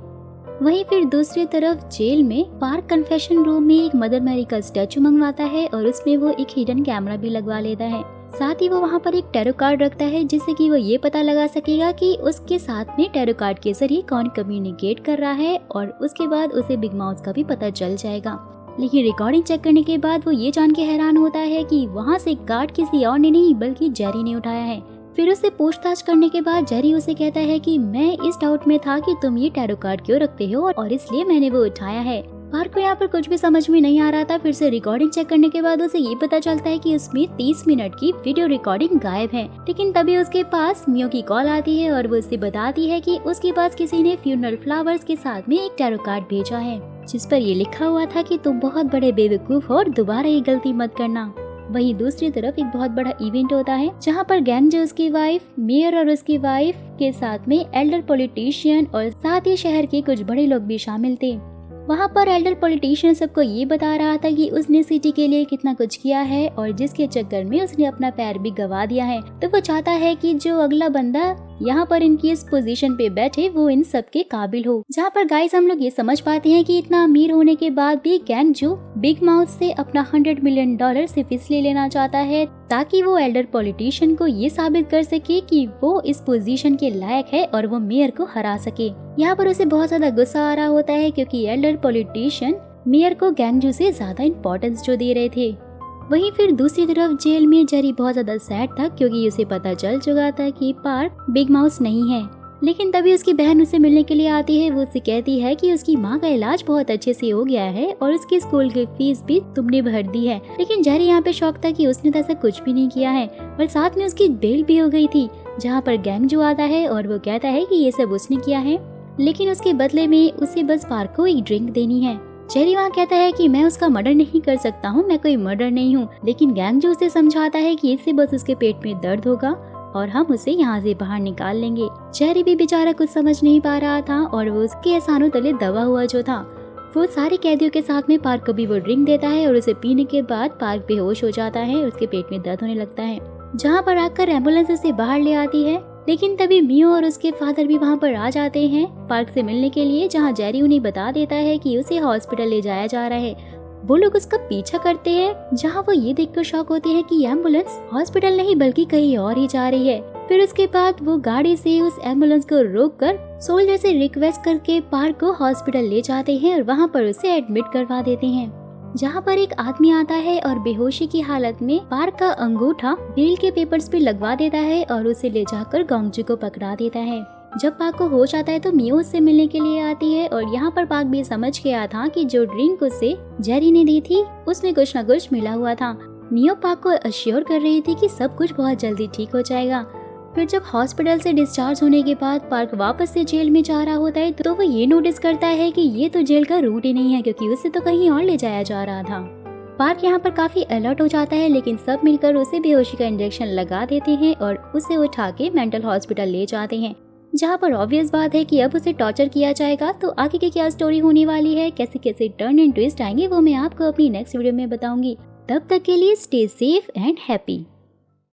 S1: वहीं फिर दूसरी तरफ जेल में पार्क कन्फेशन रूम में एक मदर मैरी का स्टैचू मंगवाता है और उसमें वो एक हिडन कैमरा भी लगवा लेता है। साथ ही वो वहाँ पर एक टैरो कार्ड रखता है जिससे कि वो ये पता लगा सकेगा कि उसके साथ में टैरो कार्ड के जरिए कौन कम्युनिकेट कर रहा है, और उसके बाद उसे बिग माउस का भी पता चल जाएगा। लेकिन रिकॉर्डिंग चेक करने के बाद वो ये जान के हैरान होता है कि वहाँ से कार्ड किसी और ने नहीं बल्कि जेरी ने उठाया है। फिर उसे पूछताछ करने के बाद जेरी उसे कहता है कि मैं इस डाउट में था कि तुम ये टैरो कार्ड क्यों रखते हो और इसलिए मैंने वो उठाया है। पार्क को यहाँ पर कुछ भी समझ में नहीं आ रहा था। फिर से रिकॉर्डिंग चेक करने के बाद उसे ये पता चलता है कि उसमें 30 मिनट की वीडियो रिकॉर्डिंग गायब है। लेकिन तभी उसके पास मियो की कॉल आती है और वो उसे बताती है कि उसके पास किसी ने फ्यूनरल फ्लावर्स के साथ में एक टैरो कार्ड भेजा है जिस पर ये लिखा हुआ था कि तुम बहुत बड़े बेवकूफ हो और दोबारा ये गलती मत करना। वहीं दूसरी तरफ एक बहुत बड़ा इवेंट होता है जहाँ पर गैंगजो उसकी वाइफ, मेयर और उसकी वाइफ के साथ में एल्डर पॉलिटिशियन और साथ ही शहर के कुछ बड़े लोग भी शामिल थे। वहाँ पर एल्डर पॉलिटिशियन सबको ये बता रहा था कि उसने सिटी के लिए कितना कुछ किया है और जिसके चक्कर में उसने अपना पैर भी गवा दिया है। तो वो चाहता है कि जो अगला बंदा यहाँ पर इनकी इस पोजीशन पे बैठे वो इन सब के काबिल हो। जहाँ पर गाइस हम लोग ये समझ पाते हैं कि इतना अमीर होने के बाद भी गैंगजो बिग माउथ से अपना $100 मिलियन सिर्फ इसलिए लेना चाहता है ताकि वो एल्डर पॉलिटिशियन को ये साबित कर सके कि वो इस पोजीशन के लायक है और वो मेयर को हरा सके। यहाँ पर उसे बहुत ज्यादा गुस्सा आ रहा होता है क्योंकि एल्डर पॉलिटिशियन मेयर को गैंगजो से ज्यादा इम्पोर्टेंस जो दे रहे थे। वहीं फिर दूसरी तरफ जेल में जेरी बहुत ज्यादा सैड था क्योंकि उसे पता चल चुका था कि पार्क बिग माउस नहीं है। लेकिन तभी उसकी बहन उसे मिलने के लिए आती है। वो उससे कहती है कि उसकी माँ का इलाज बहुत अच्छे से हो गया है और उसकी स्कूल की फीस भी तुमने भर दी है। लेकिन जेरी यहाँ पे शौक था कि उसने तो ऐसा कुछ भी नहीं किया है और साथ में उसकी बेल भी हो गई थी। जहाँ पर गैंगजो आता है और वो कहता है कि ये सब उसने किया है, लेकिन उसके बदले में उसे बस पार्क को एक ड्रिंक देनी है। जेरी वहाँ कहता है कि मैं उसका मर्डर नहीं कर सकता हूँ, मैं कोई मर्डर नहीं हूँ। लेकिन गैंगजो उसे समझाता है कि इससे बस उसके पेट में दर्द होगा और हम उसे यहाँ से बाहर निकाल लेंगे। जेरी भी बेचारा कुछ समझ नहीं पा रहा था और वो उसके एहसानों तले दबा हुआ जो था। वो सारे कैदियों के साथ में पार्क को भी वो ड्रिंक देता है और उसे पीने के बाद पार्क बेहोश हो जाता है और उसके पेट में दर्द होने लगता है। जहाँ पर आकर एम्बुलेंस उसे बाहर ले आती है। लेकिन तभी मियो और उसके फादर भी वहाँ पर आ जाते हैं पार्क से मिलने के लिए, जहाँ जेरी उन्हें बता देता है कि उसे हॉस्पिटल ले जाया जा रहा है। वो लोग उसका पीछा करते हैं, जहाँ वो ये देखकर शॉक होती है कि एम्बुलेंस हॉस्पिटल नहीं बल्कि कहीं और ही जा रही है। फिर उसके बाद वो गाड़ी से उस एम्बुलेंस को रोककर सोल्जर से रिक्वेस्ट करके पार्क को हॉस्पिटल ले जाते हैं और वहाँ पर उसे एडमिट करवा देते हैं। जहाँ पर एक आदमी आता है और बेहोशी की हालत में पार्क का अंगूठा बेल के पेपर्स पे लगवा देता है और उसे ले जाकर गैंगजो को पकड़ा देता है। जब पार्क को होश आता है तो मियो उससे मिलने के लिए आती है और यहाँ पर पार्क भी समझ गया था कि जो ड्रिंक उसे जेरी ने दी थी उसमें कुछ न कुछ मिला हुआ था। मियो पार्क को अश्योर कर रही थी कि सब कुछ बहुत जल्दी ठीक हो जाएगा। फिर जब हॉस्पिटल से डिस्चार्ज होने के बाद पार्क वापस से जेल में जा रहा होता है तो वो ये नोटिस करता है कि ये तो जेल का रूट ही नहीं है, क्योंकि उसे तो कहीं और ले जाया जा रहा था। पार्क यहाँ पर काफी अलर्ट हो जाता है, लेकिन सब मिलकर उसे बेहोशी का इंजेक्शन लगा देते हैं और उसे उठा के मेंटल हॉस्पिटल ले जाते हैं, जहाँ पर ऑब्वियस बात है कि अब उसे टॉर्चर किया जाएगा। तो आगे की क्या स्टोरी होने वाली है, कैसे कैसे टर्न एंड ट्विस्ट आएंगे, वो मैं आपको अपनी नेक्स्ट वीडियो में बताऊंगी। तब तक के लिए स्टे सेफ एंड हैप्पी।